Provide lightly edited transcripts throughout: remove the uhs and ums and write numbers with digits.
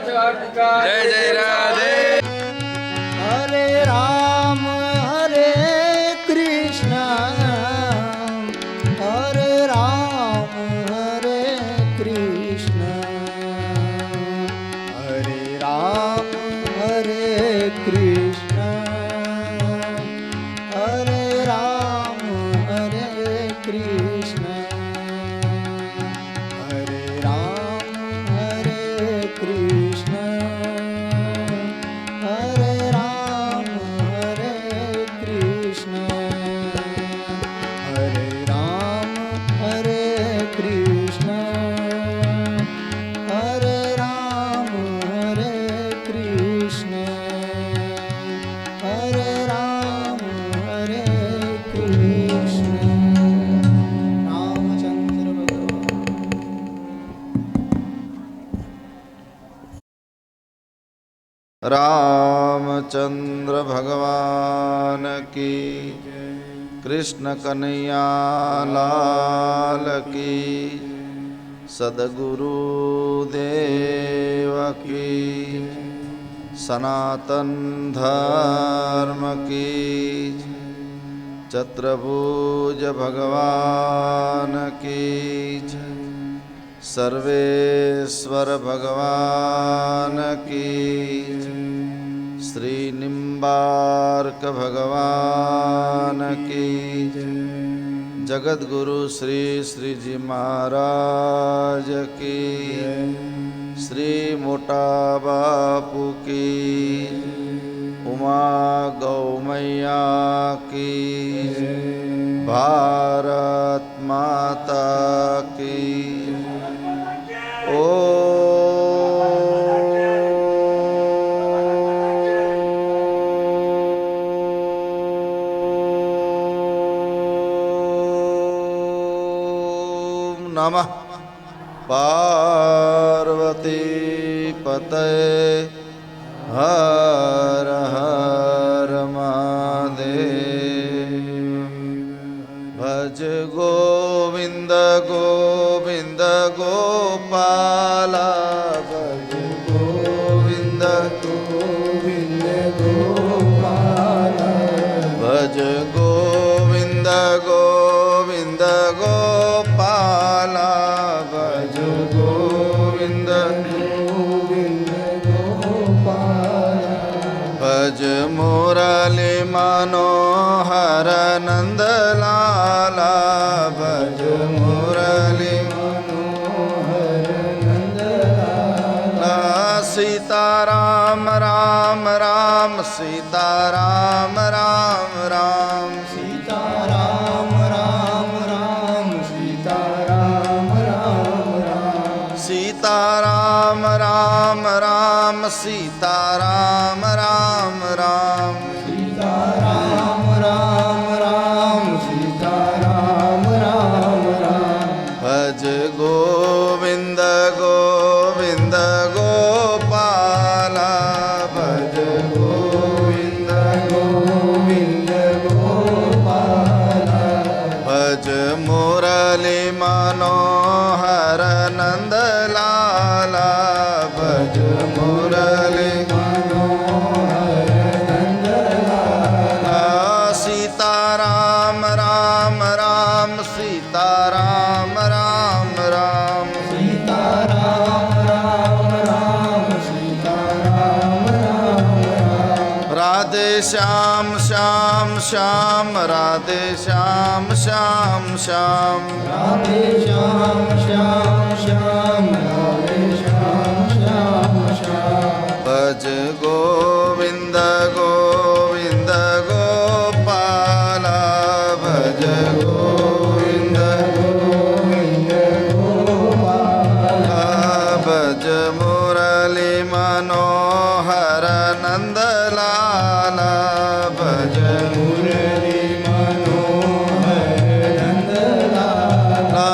जय जय राधे। हरे राम हरे कृष्ण हरे राम हरे कृष्ण हरे राम हरे कृष्ण हरे राम हरे कृष्ण हरे राम हरे कृष्ण हरे राम हरे कृष्ण हरे राम हरे कृष्ण हरे राम हरे कृष्ण हरे राम हरे कृष्ण। रामचंद्र भगवान रामचंद्र भगवान की, कृष्ण कन्हैया लाल की, सद्गुरु देव की, सनातन धर्म की, चतुर्भुज भगवान की, सर्वेश्वर भगवान की, श्री निम्बार्क भगवान की, जगतगुरु श्री श्री जी महाराज की, श्री मोटा बापू की, उमा गौ मैया की, भारत माता की। ओम नमः पार्वती पतये हर हर महादेव। भज गोविंद गोविंद गोपाला, भज गोविंद गोविंद गोपाला, भज गोविंद गोविंद गोपाला, भज गोविंद गोविंद गोपाला, भज मुरली मनोहर नंद लाला, भज मुरली मनोहर नंद लाला, सीताराम राम राम सीताराम राम राम, सीताराम राम राम सीताराम राम राम, सीताराम राम राम सीताराम राम राम, सीताराम राम राम सीताराम राम राम, भज गोविंद गोविंद गोपाला, भज गोविंद गोविंद गोपाला, भज मुरली मनोहर नंद लाला, भज मुरली मनोहर नंद लाला, सीताराम राम राम सीताराम राम राम, सीताराम राम राम सीताराम राम राम, राधे श्याम श्याम श्याम राधे श्याम श्याम श्याम, राधे श्याम श्याम श्याम राधे श्याम श्याम श्याम, भज गोविंद गोविंद गोपाला, भज गोविंद गोविंद गोपाला, भज मुरली मनोहर नंद लाला, भज मुरली मनोहर नंद लाला,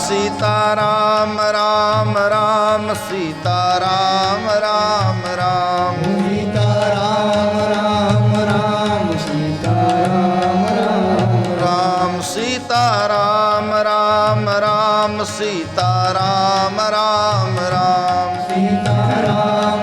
सीताराम राम राम सीताराम राम राम, सीताराम राम राम सीताराम राम राम सीताराम राम राम सीताराम राम राम, सीताराम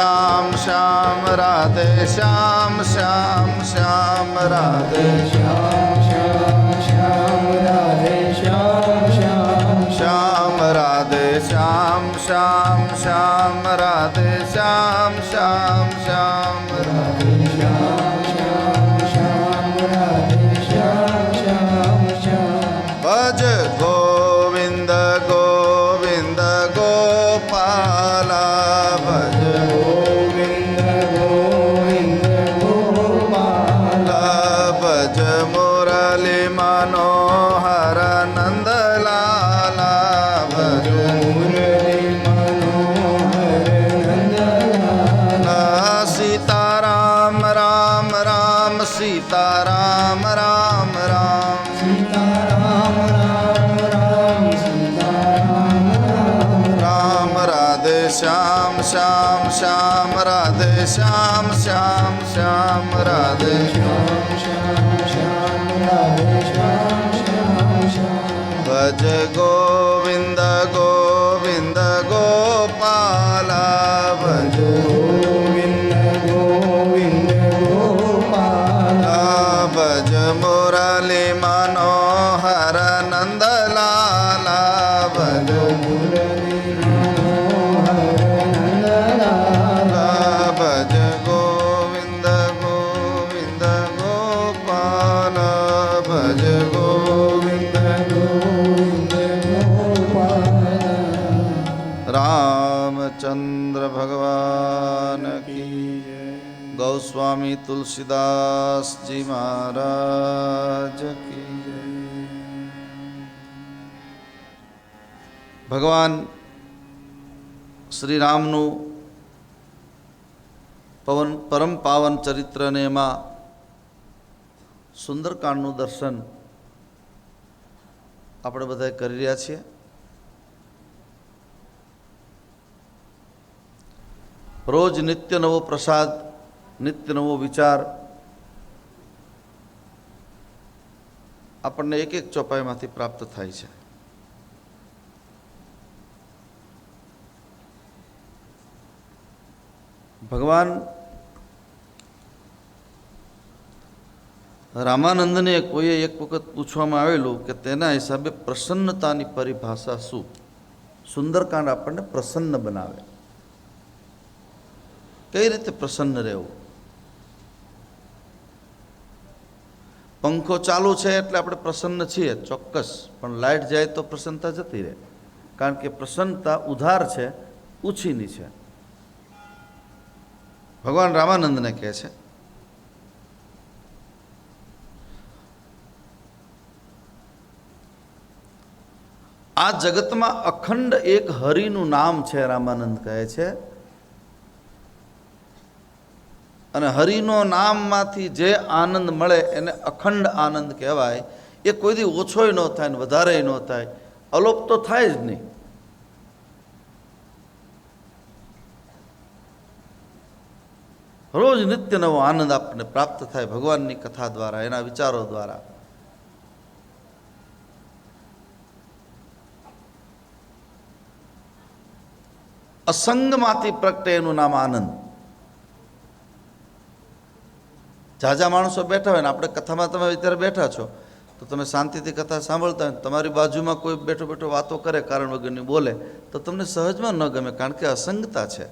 શ્યામ શ્યામ રાધે શ્યામ શ્યામ શ્યામ રાધે શ્યામ શ્યામ શ્યામ રાધે શ્યામ શ્યામ શ્યામ રાધે શ્યામ શ્યામ શ્યામ રાધે શ્યામ શ્યામ શ્યામ રાધે શ્યામ શ્યામ શ્યામ રાધે શ્યામ શ્યામ શ્યામ ભજ ગોવિંદ ગોવિંદ ગોપાલા ભજ ગોવિંદ ગોવિંદ ગોપાલા ભજ મુરલી મનોહર નંદલાલા ભજ મુરલી મનોહર નંદલાલા સીતારામ રામ રામ સીતારામ રામ રામ સીતારામ રામ રામ સીતારામ રામ રામ રાધે શ્યામ શ્યામ શ્યામ રાધે શ્યામ શ્યામ શ્યામ રાધે શ્યામ શ્યામ શ્યામ રાધે શ્યામ શ્યામ શ્યામ ભજ ગોવિંદ ગોવિંદ ગોપાલા ભજ ગોવિંદ ગોવિંદ ગોપાલા ભજ મુરલી મનોહર નંદલાલા ભજ મુરલી મનોહર નંદલાલા ભજ ગોવિંદ ગોવિંદ ગોપાલા ભજ ગોવિંદ ગોવિંદ ગોપાલા રામચંદ્ર ભગવાન કી ગૌસ્વામી તુલસીદાસજી મહારાજ કી જય. ભગવાન શ્રી રામનું પરમ પાવન ચરિત્ર અને એમાં સુંદરકાંડનું દર્શન આપણે બધા કરી રહ્યા છીએ. રોજ નિત્ય નવો પ્રસાદ, નિત્ય નવો વિચાર આપણને એક એક ચોપાઈમાંથી પ્રાપ્ત થાય છે. ભગવાન રામાનંદને કોઈએ એક વખત પૂછવામાં આવેલું કે તેના હિસાબે પ્રસન્નતાની પરિભાષા શું? સુંદરકાંડ આપણને પ્રસન્ન બનાવે. કઈ રીતે પ્રસન્ન રહેવું? પંખો ચાલુ છે એટલે આપણે પ્રસન્ન છીએ, ચોક્કસ. પણ લાઇટ જાય તો પ્રસન્નતા જતી રહે, કારણ કે પ્રસન્નતા ઉધાર છે, ઉછીની છે. ભગવાન રામાનંદને કહે છે આ જગતમાં અખંડ એક હરિનું નામ છે. રામાનંદ કહે છે અને હરિનો નામમાંથી જે આનંદ મળે એને અખંડ આનંદ કહેવાય. એ કોઈ દી ઓછોય ન થાય ને વધારેય ન થાય, અલોપ તો થાય જ નહીં. રોજ નિત્ય નવો આનંદ આપણને પ્રાપ્ત થાય ભગવાનની કથા દ્વારા, એના વિચારો દ્વારા. અસંગમાંથી પ્રગટે એનું નામ આનંદ. ઝાઝા માણસો બેઠા હોય ને આપણે કથામાં, તમે અત્યારે બેઠા છો તો તમે શાંતિથી કથા સાંભળતા હોય, તમારી બાજુમાં કોઈ બેઠો બેઠો વાતો કરે, કારણ વગરની બોલે, તો તમને સહજમાં ન ગમે, કારણ કે અસંગતા છે.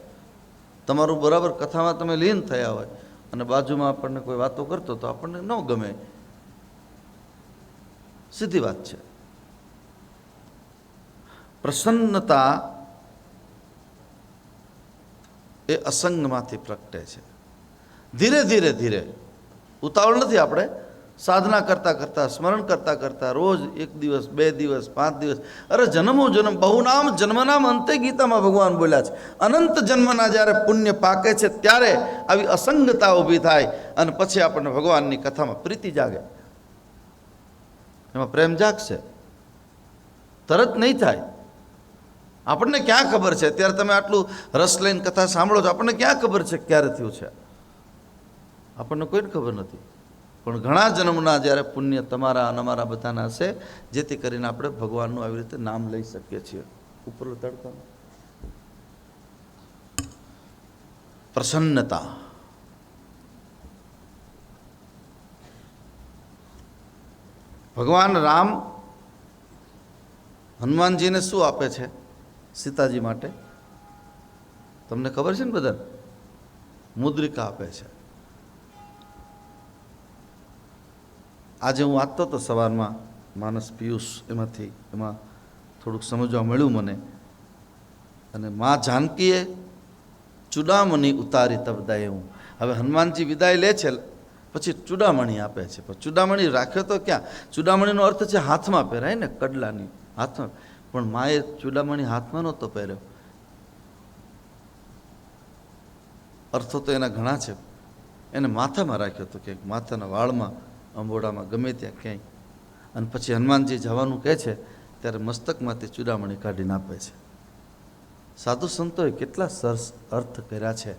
તમારું બરાબર કથામાં તમે લીન થયા હોય અને બાજુમાં આપણને કોઈ વાતો કરતો તો આપણને ન ગમે. સીધી વાત છે. પ્રસન્નતા એ અસંગમાંથી પ્રગટે છે. ધીરે ધીરે ધીરે, ઉતાવળ નથી. આપણે સાધના કરતાં કરતાં, સ્મરણ કરતાં કરતાં, રોજ 1 દિવસ, 2 દિવસ, 5 દિવસ, અરે જન્મો જન્મ, બહુનામ જન્મનામ અંતે ગીતામાં ભગવાન બોલ્યા છે. અનંત જન્મના જ્યારે પુણ્ય પાકે છે ત્યારે આવી અસંગતા ઊભી થાય અને પછી આપણને ભગવાનની કથામાં પ્રીતિ જાગે, એમાં પ્રેમ જાગશે. તરત નહીં થાય. આપણને ક્યાં ખબર છે? અત્યારે તમે આટલું રસ લઈને કથા સાંભળો છો, આપણને ક્યાં ખબર છે ક્યારે થયું છે? આપણને કોઈને ખબર નથી. પણ ઘણા જન્મના જ્યારે પુણ્ય તમારા અને અમારા બધાના હશે, જેથી કરીને આપણે ભગવાનનું આવી રીતે નામ લઈ શકીએ છીએ. ઉપર તડકા પ્રસન્નતા. ભગવાન રામ હનુમાનજીને શું આપે છે સીતાજી માટે? તમને ખબર છે ને બધાને? મુદ્રિકા આપે છે. આજે હું વાંચતો હતો સવારમાં માનસ પિયુષ, એમાં થોડુંક સમજવા મળ્યું મને. અને મા જાનકીએ ચૂડામણી ઉતારી તબ દયું. હવે હનુમાનજી વિદાય લે છે પછી ચૂડામણી આપે છે. પણ ચૂડામણી રાખ્યો તો ક્યાં? ચૂડામણીનો અર્થ છે હાથમાં પહેરાય ને, કડલાની હાથમાં. પણ માએ ચૂડામણી હાથમાં નહોતો પહેર્યો. અર્થો તો એના ઘણા છે. એને માથામાં રાખ્યો હતો, ક્યાંક માથાના વાળમાં, અંબોડામાં, ગમે ત્યાં ક્યાંય. અને પછી હનુમાનજી જવાનું કહે છે ત્યારે મસ્તકમાંથી ચૂડામણી કાઢીને આપે છે. સાધુ સંતોએ કેટલા સરસ અર્થ કર્યા છે.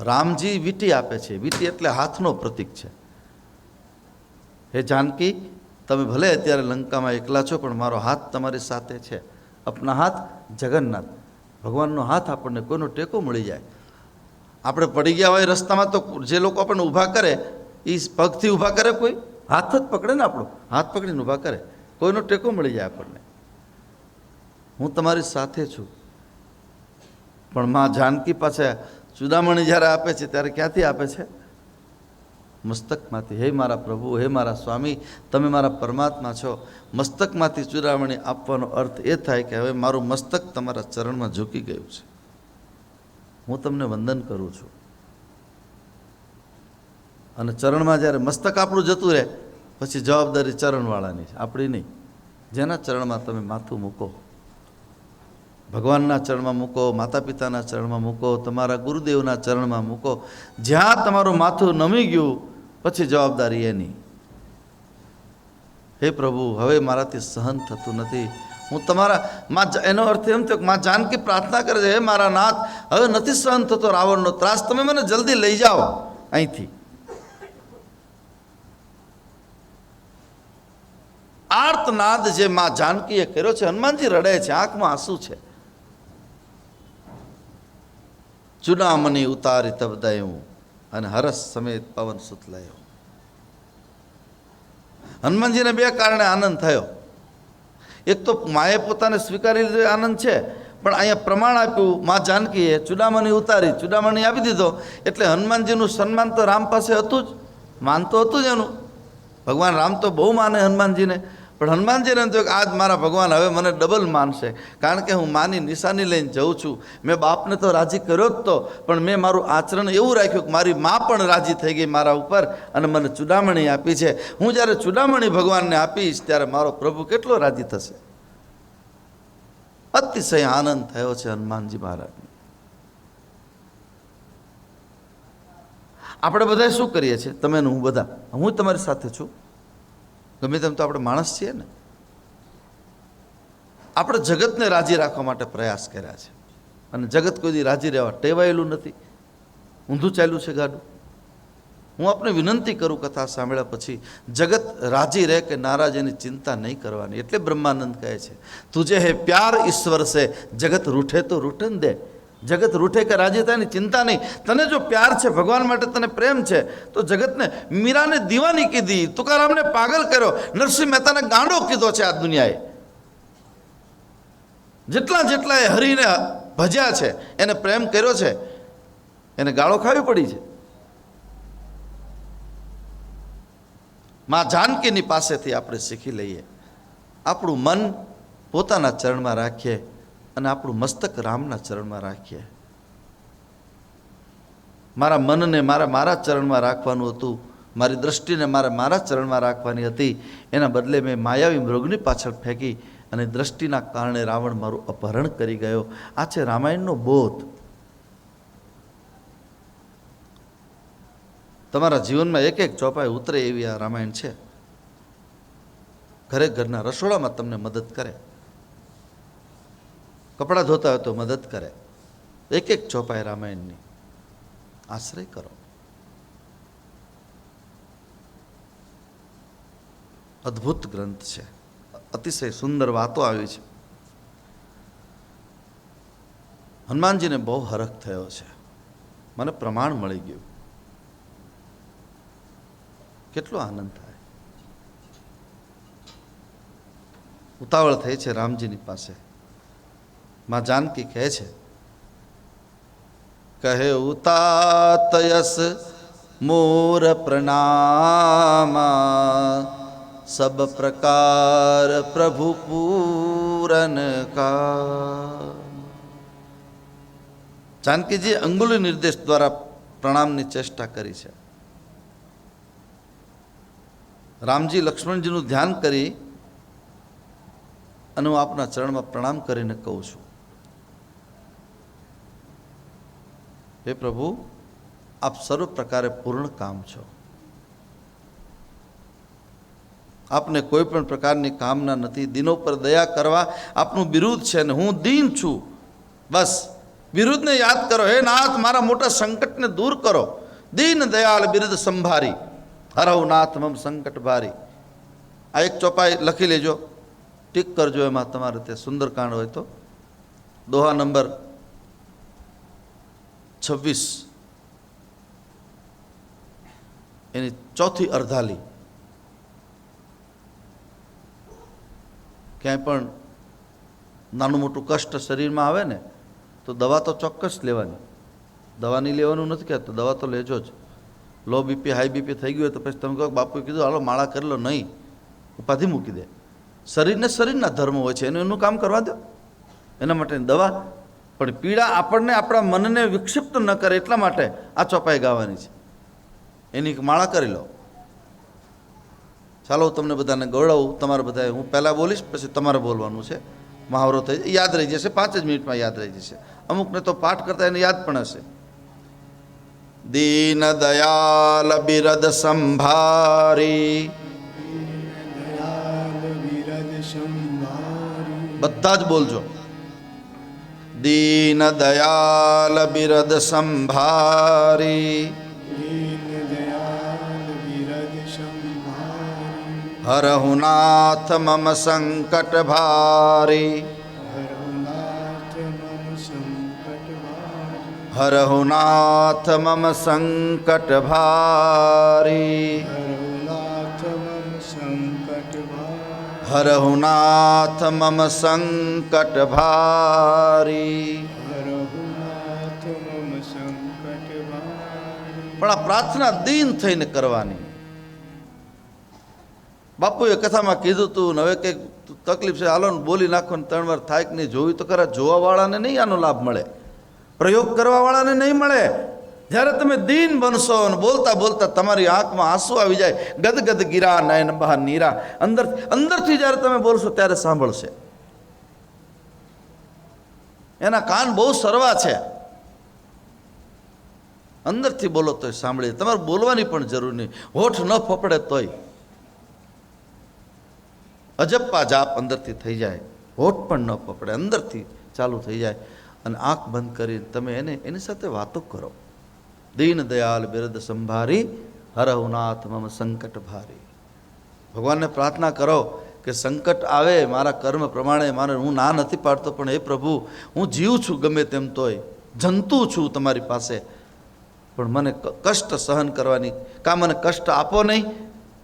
રામજી વીંટી આપે છે. વીંટી એટલે હાથનો પ્રતીક છે. હે જાનકી, તમે ભલે અત્યારે લંકામાં એકલા છો, પણ મારો હાથ તમારી સાથે છે. અપના હાથ જગન્નાથ. ભગવાનનો હાથ આપણને કોઈનો ટેકો મળી જાય. આપણે પડી ગયા હોય રસ્તામાં તો જે લોકો આપણને ઊભા કરે એ પગથી ઊભા કરે, કોઈ હાથ જ પકડે ને, આપણો હાથ પકડીને ઊભા કરે. કોઈનો ટેકો મળી જાય આપણને. હું તમારી સાથે છું. પણ માં જાનકી પાસે ચૂડામણી જ્યારે આપે છે ત્યારે ક્યાંથી આપે છે? મસ્તકમાંથી. હે મારા પ્રભુ, હે મારા સ્વામી, તમે મારા પરમાત્મા છો. મસ્તકમાંથી ચૂડામણી આપવાનો અર્થ એ થાય કે હવે મારું મસ્તક તમારા ચરણમાં ઝૂકી ગયું છે. હું તમને વંદન કરું છું. અને ચરણમાં જ્યારે મસ્તક આપણું જતું રહે પછી જવાબદારી ચરણવાળાની છે, આપણી નહીં. જેના ચરણમાં તમે માથું મૂકો, ભગવાનના ચરણમાં મૂકો, માતા પિતાના ચરણમાં મૂકો, તમારા ગુરુદેવના ચરણમાં મૂકો. જ્યાં તમારું માથું નમી ગયું પછી જવાબદારી એની. હે પ્રભુ, હવે મારાથી સહન થતું નથી. હું તમારા એનો અર્થ એમ થયો કે માં જાનકી પ્રાર્થના કરે છે, હે મારા નાથ, હવે નથી સહન થતો રાવણનો ત્રાસ, તમે મને જલ્દી લઈ જાઓ અહીંથી. આર્તનાદ જે માં જાનકીએ કર્યો છે. હનુમાનજી રડે છે, આંખમાં આંસુ છે. ચૂડામણી ઉતારી તબ દયું અને હરસ સમેત પવન સુત લયો. હનુમાનજીને બે કારણે આનંદ થયો. એક તો માએ પોતાને સ્વીકારી લીધો આનંદ છે, પણ અહીંયા પ્રમાણ આપ્યું માં જાનકીએ, ચૂડામણી ઉતારી, ચૂડામણી આપી દીધો. એટલે હનુમાનજીનું સન્માન તો રામ પાસે હતું જ, માન તો હતું જ એનું. ભગવાન રામ તો બહુ માને હનુમાનજીને. પણ હનુમાનજીને એમ થયું કે આજ મારા ભગવાન હવે મને ડબલ માનશે, કારણ કે હું માની નિશાની લઈને જઉં છું. મેં બાપને તો રાજી કર્યો જ તો, પણ મેં મારું આચરણ એવું રાખ્યું કે મારી મા પણ રાજી થઈ ગઈ મારા ઉપર અને મને ચૂડામણી આપી છે. હું જ્યારે ચૂડામણી ભગવાનને આપીશ ત્યારે મારો પ્રભુ કેટલો રાજી થશે. અતિશય આનંદ થયો છે હનુમાનજી મહારાજને. આપણે બધા શું કરીએ છીએ? તમે ને હું બધા, હું તમારી સાથે છું. ગમે તેમ તો આપણે માણસ છીએ ને. આપણે જગતને રાજી રાખવા માટે પ્રયાસ કર્યા છે, અને જગત કોઈ દી રાજી રહેવા ટેવાયેલું નથી. ઊંધું ચાલ્યું છે ગાડું. હું આપને વિનંતી કરું કથા સાંભળ્યા પછી, જગત રાજી રહે કે નારાજ એની ચિંતા નહીં કરવાની. એટલે બ્રહ્માનંદ કહે છે, તુજે હે પ્યાર ઈશ્વર સે, જગત રૂઠે તો રૂઠન દે. જગત રૂઠે કે રાજી થાય ની ચિંતા નહીં. તને જો પ્યાર છે ભગવાન માટે, તને પ્રેમ છે, તો જગતને, મીરાને દીવાની કીધી, તુકારામને પાગલ કર્યો, નરસિંહ મહેતાને ગાંડો કીધો છે આ દુનિયાએ. જેટલા જેટલા એ હરિને ભજ્યા છે, એને પ્રેમ કર્યો છે, એને ગાળો ખાવી પડી છે. માં જાનકીની પાસેથી આપણે શીખી લઈએ, આપણું મન પોતાના ચરણમાં રાખીએ અને આપણું મસ્તક રામના ચરણમાં રાખીએ. મારા મનને મારા ચરણમાં રાખવાનું હતું, મારી દૃષ્ટિને મારા ચરણમાં રાખવાની હતી. એના બદલે મેં માયાવી મૃગની પાછળ ફેંકી અને દૃષ્ટિના કારણે રાવણ મારું અપહરણ કરી ગયો. આ છે રામાયણનો બોધ. તમારા જીવનમાં એક એક ચોપાઈ ઉતરે એવી આ રામાયણ છે. ઘરે ઘરના રસોડામાં તમને મદદ કરે, કપડાં ધોતા હોય તો મદદ કરે. એક એક ચોપાઈ રામાયણની આશ્રય કરો. અદ્ભુત ગ્રંથ છે, અતિશય સુંદર વાતો આવી છે. હનુમાનજીને બહુ હરખ થયો છે. મને પ્રમાણ મળી ગયું. કેટલો આનંદ થાય. ઉતાવળ થઈ છે રામજીની પાસે. માં જાનકી કહે છે, કહે ઉતાતયસ મોર પ્રણામા સબ પ્રકાર પ્રભુ પૂરન કા. જાનકીજી અંગુલી નિર્દેશ દ્વારા પ્રણામની ચેષ્ટા કરી છે. રામજી લક્ષ્મણજીનું ધ્યાન કરી અને હું આપના ચરણમાં પ્રણામ કરીને કહું છું, હે પ્રભુ, આપ સર્વ પ્રકારે પૂર્ણ કામ છો. આપને કોઈ પણ પ્રકારની કામના નથી. દિનો પર દયા કરવા આપનું બિરુદ છે ને હું દીન છું. બસ બિરુદને યાદ કરો. હે નાથ, મારા મોટા સંકટને દૂર કરો. દીન દયાળ બિરુદ સંભારી, હરહુ નાથ મમ સંકટ ભારી. આ એક ચોપાઈ લખી લેજો, ટીક કરજો. એમાં તમારે તે સુંદરકાંડ હોય તો દોહા નંબર 26 એની ચોથી અર્ધાલી. ક્યાંય પણ નાનું મોટું કષ્ટ શરીરમાં આવે ને તો દવા તો ચોક્કસ લેવાની. દવા નહીં લેવાનું નથી કહેતો, દવા તો લેજો જ. લો બીપી હાઈ બીપી થઈ ગયું હોય તો પછી તમે કહો બાપુએ કીધું હાલો માળા કરી લો. નહીં, ઉપાધિ મૂકી દે. શરીરને શરીરના ધર્મ હોય છે, એનું કામ કરવા દો. એના માટેની દવા. પણ પીડા આપણને આપણા મનને વિક્ષિપ્ત ન કરે એટલા માટે આ ચોપાઈ ગાવાની છે. એની માળા કરી લો. ચાલો હું તમને બધાને ગૌરવું. તમારે બધાએ, હું પહેલાં બોલીશ પછી તમારે બોલવાનું છે. મહાવરો થઈ યાદ રહી જશે, 5 જ મિનિટમાં યાદ રહી જશે. અમુકને તો પાઠ કરતા એને યાદ પણ હશે. દીન દયાલ બિરદ સંભારી, બધા જ બોલજો. દીન દયાલ બિરદ સંભારી, હરહુ નાથ મમ સંકટ ભારી, હરહુ નાથ મમ સંકટ ભારી, હરહુ નાથ મમ સંકટ ભારી. પણ આ પ્રાર્થના દીન થઈને કરવાની. બાપુએ કથામાં કીધું તું હવે કંઈક તકલીફ છે, હાલો ને બોલી નાખો ને 3 વાર થાય કે નહીં જોયું તો ખરા. જોવાવાળાને નહીં આનો લાભ મળે, પ્રયોગ કરવાવાળાને નહીં મળે. જ્યારે તમે દીન બનશો અને બોલતા બોલતા તમારી આંખમાં આંસુ આવી જાય, ગદગદ ગીરા નયન બહા નીરા, અંદરથી જ્યારે તમે બોલશો ત્યારે સાંભળશે. એના કાન બહુ સરવા છે. અંદરથી બોલો તોય સાંભળીએ. તમારે બોલવાની પણ જરૂર નહીં, હોઠ ન ફફડે તોય અજપ્પા જાપ અંદરથી થઈ જાય. હોઠ પણ ન ફફડે, અંદરથી ચાલુ થઈ જાય. અને આંખ બંધ કરીને તમે એની સાથે વાતો કરો. દીન દયાલ બિરદ સંભારી, હરહુ નાથ મમ સંકટ ભારી. ભગવાનને પ્રાર્થના કરો કે સંકટ આવે મારા કર્મ પ્રમાણે, મારે હું ના નથી પાડતો, પણ હે પ્રભુ, હું જીવ છું ગમે તેમ તોય, જંતુ છું તમારી પાસે, પણ મને કષ્ટ સહન કરવાની, કાં મને કષ્ટ આપો નહીં,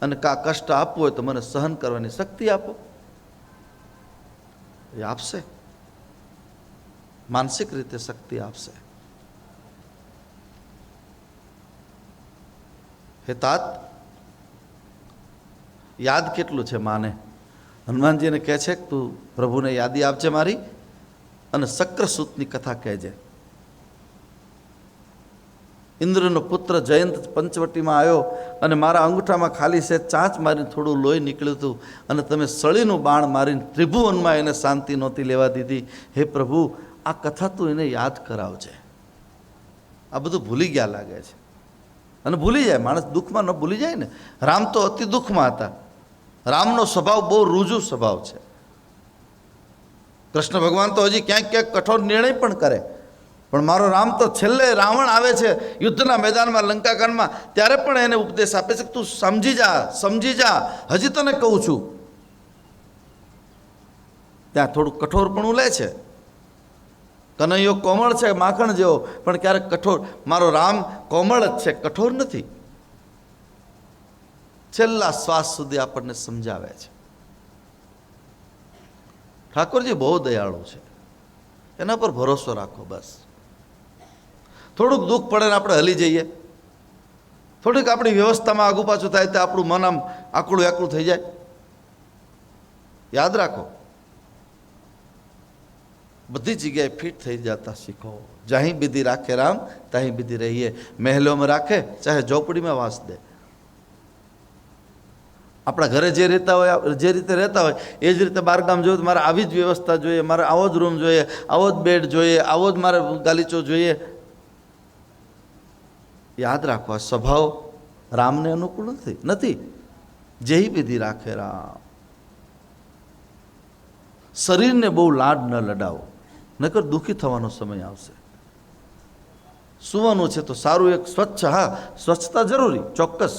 અને કાં કષ્ટ આપવું હોય તો મને સહન કરવાની શક્તિ આપો. એ આપશે, માનસિક રીતે શક્તિ આપશે. હે તાત, યાદ કેટલું છે માને. હનુમાનજીને કહે છે કે તું પ્રભુને યાદી આપજે મારી, અને શક્રસૂતની કથા કહેજે. ઇન્દ્રનો પુત્ર જયંત પંચવટીમાં આવ્યો અને મારા અંગૂઠામાં ખાલી છે ચાંચ મારીને થોડું લોહી નીકળ્યું હતું, અને તમે સળીનું બાણ મારીને ત્રિભુવનમાં એને શાંતિ નહોતી લેવા દીધી. હે પ્રભુ, આ કથા તું એને યાદ કરાવજે. આ બધું ભૂલી ગયા લાગે છે, અને ભૂલી જાય માણસ. દુઃખમાં ન ભૂલી જાય ને. રામ તો અતિ દુઃખમાં હતા. રામનો સ્વભાવ બહુ રૂજુ સ્વભાવ છે. કૃષ્ણ ભગવાન તો હજી ક્યાંક ક્યાંક કઠોર નિર્ણય પણ કરે, પણ મારો રામ તો છેલ્લે રાવણ આવે છે યુદ્ધના મેદાનમાં, લંકાકાંડમાં, ત્યારે પણ એને ઉપદેશ આપે છે કે તું સમજી જા, સમજી જા, હજી તને કહું છું. ત્યાં થોડું કઠોરપણું લે છે, કનૈયો કોમળ છે માખણ જેવો, પણ ક્યારેક કઠોર. મારો રામ કોમળ જ છે, કઠોર નથી. છેલ્લા શ્વાસ સુધી આપણને સમજાવે છે. ઠાકોરજી બહુ દયાળુ છે, એના પર ભરોસો રાખો. બસ થોડુંક દુઃખ પડે ને આપણે હલી જઈએ, થોડીક આપણી વ્યવસ્થામાં આગુ પાછું થાય તો આપણું મન આમ આકડું આકડું થઈ જાય. યાદ રાખો, બધી જગ્યાએ ફિટ થઈ જતા શીખો. જહીં વિધિ રાખે રામ તહીં વિધિ રહીએ. મહેલોમાં રાખે ચાહે ઝોપડીમાં વાસ દે. આપણા ઘરે જે રહેતા હોય, જે રીતે રહેતા હોય એ જ રીતે બહારગામ જોઈએ તો મારે આવી જ વ્યવસ્થા જોઈએ, મારે આવો જ રૂમ જોઈએ, આવો જ બેડ જોઈએ, આવો જ મારે ગાલીચો જોઈએ. યાદ રાખો, આ સ્વભાવ રામને અનુકૂળ નથી. જેહી વિધિ રાખે રામ. શરીરને બહુ લાડ ન લડાવો, નકર દુઃખી થવાનો સમય આવશે. સૂવાનું છે તો સારું એક સ્વચ્છ, હા સ્વચ્છતા જરૂરી, ચોક્કસ.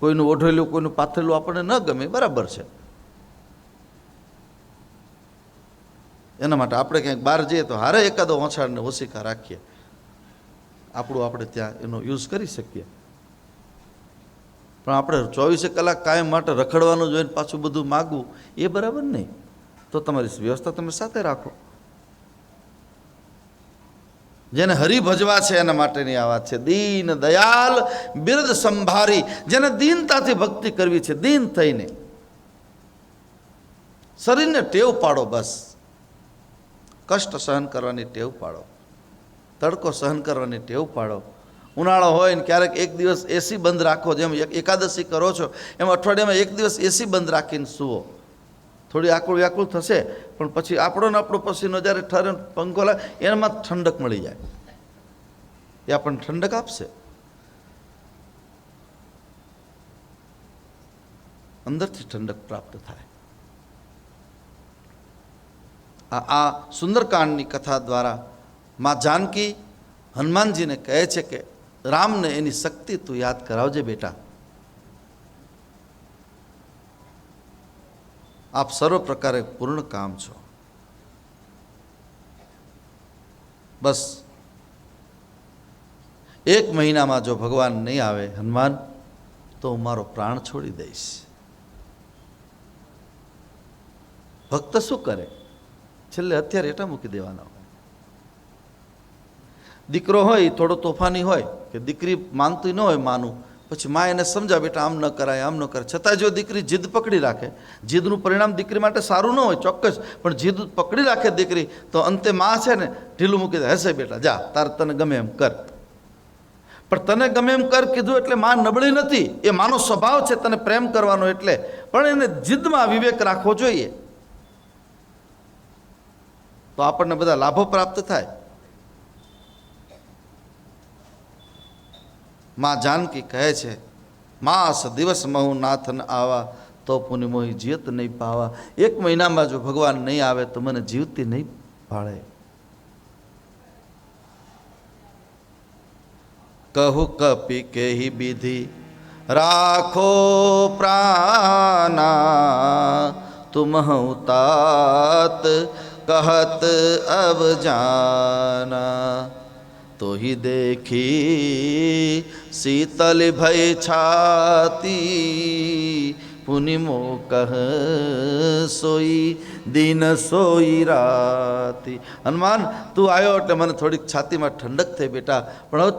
કોઈનું ઓઢેલું કોઈનું પાથરેલું આપણને ન ગમે, બરાબર છે. એના માટે આપણે ક્યાંક બહાર જઈએ તો હારે એકાદો ઓછાડને ઓશિકા રાખીએ, આપણું આપણે ત્યાં એનો યુઝ કરી શકીએ. પણ આપણે 24 કલાક કાયમ માટે રખડવાનું જોઈને પાછું બધું માગવું એ બરાબર નહીં. તો તમારી વ્યવસ્થા તમે સાથે રાખો. જેને હરિભજવા છે એના માટેની આ વાત છે. દીન દયાલ બિરદ સંભારી, જેને દીનતાથી ભક્તિ કરવી છે, દીન થઈને. શરીરને ટેવ પાડો, બસ કષ્ટ સહન કરવાની ટેવ પાડો, તડકો સહન કરવાની ટેવ પાડો. ઉનાળો હોય ને ક્યારેક એક દિવસ એસી બંધ રાખો, જેમ એકાદશી કરો છો એમ અઠવાડિયામાં એક દિવસ એસી બંધ રાખીને સૂવો. થોડી આકુળ વ્યાકુળ થશે, પણ પછી આપણો પસીનો જ્યારે ઠરે પંખો લાગે એનામાં ઠંડક મળી જાય, એ આપણને ઠંડક આપશે. અંદરથી ઠંડક પ્રાપ્ત થાય. આ સુંદરકાંડની કથા દ્વારા માં જાનકી હનુમાનજીને કહે છે કે રામને એની શક્તિ તું યાદ કરાવજે બેટા. આપ સર્વ પ્રકારે પૂર્ણ કામ છો. બસ 1 મહિનામાં જો ભગવાન નહીં આવે હનુમાન, તો હું મારો પ્રાણ છોડી દઈશ. ભક્ત શું કરે? છેલ્લે હથિયાર હેઠા મૂકી દેવાના હોય. દીકરો હોય એ થોડો તોફાની હોય કે દીકરી માનતી ન હોય માનું, પછી મા એને સમજાવે બેટા આમ ન કરાય, આમ ન કરાય. છતાં જો દીકરી જીદ પકડી રાખે, જીદનું પરિણામ દીકરી માટે સારું ન હોય ચોક્કસ, પણ જીદ પકડી રાખે દીકરી, તો અંતે મા છે ને ઢીલું મૂકી દે, હશે બેટા જા તારે તને ગમે એમ કર. પણ તને ગમે એમ કર કીધું એટલે મા નબળી નથી, એ માનો સ્વભાવ છે તને પ્રેમ કરવાનો, એટલે પણ એને જીદમાં વિવેક રાખવો જોઈએ, તો આપણને બધા લાભો પ્રાપ્ત થાય. માં જાનકી કહે છે, માસ દિવસ મહુ નાથન આવા, તો પુનિ મોહી જીત નહીં પાવા. 1 મહિનામાં જો ભગવાન નહીં આવે તો મને જીવતી નહીં પાળે. કહું કપી કેહી વિધિ રાખો પ્રાના, તુમ तात कहत अब जाना. तो ही देखी शीतल भय छाती, पुनि मो कह सोई दिन सोई राती. હનુમાન તું આવ્યો એટલે મને થોડીક છાતીમાં ઠંડક થઈ બેટા, પણ હવે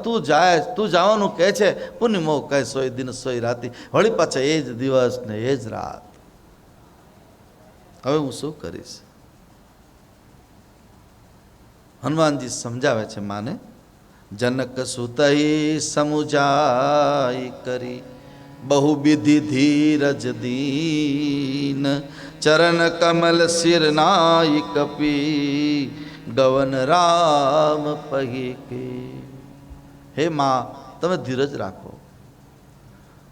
તું જવાનું કહે છે, પુનિ મો કહે સોઈ દિન સોઈ રાતી. વળી પાછા એ જ દિવસ ને એ જ રાત. હવે હું શું કરીશ? હનુમાનજી સમજાવે છે માને. जनक सुतहि समुजाई करी, बहु विधि धीरज दीन, चरण कमल सिर नाई कपी, गवन राम पही के. હે માં તમે ધીરજ રાખો,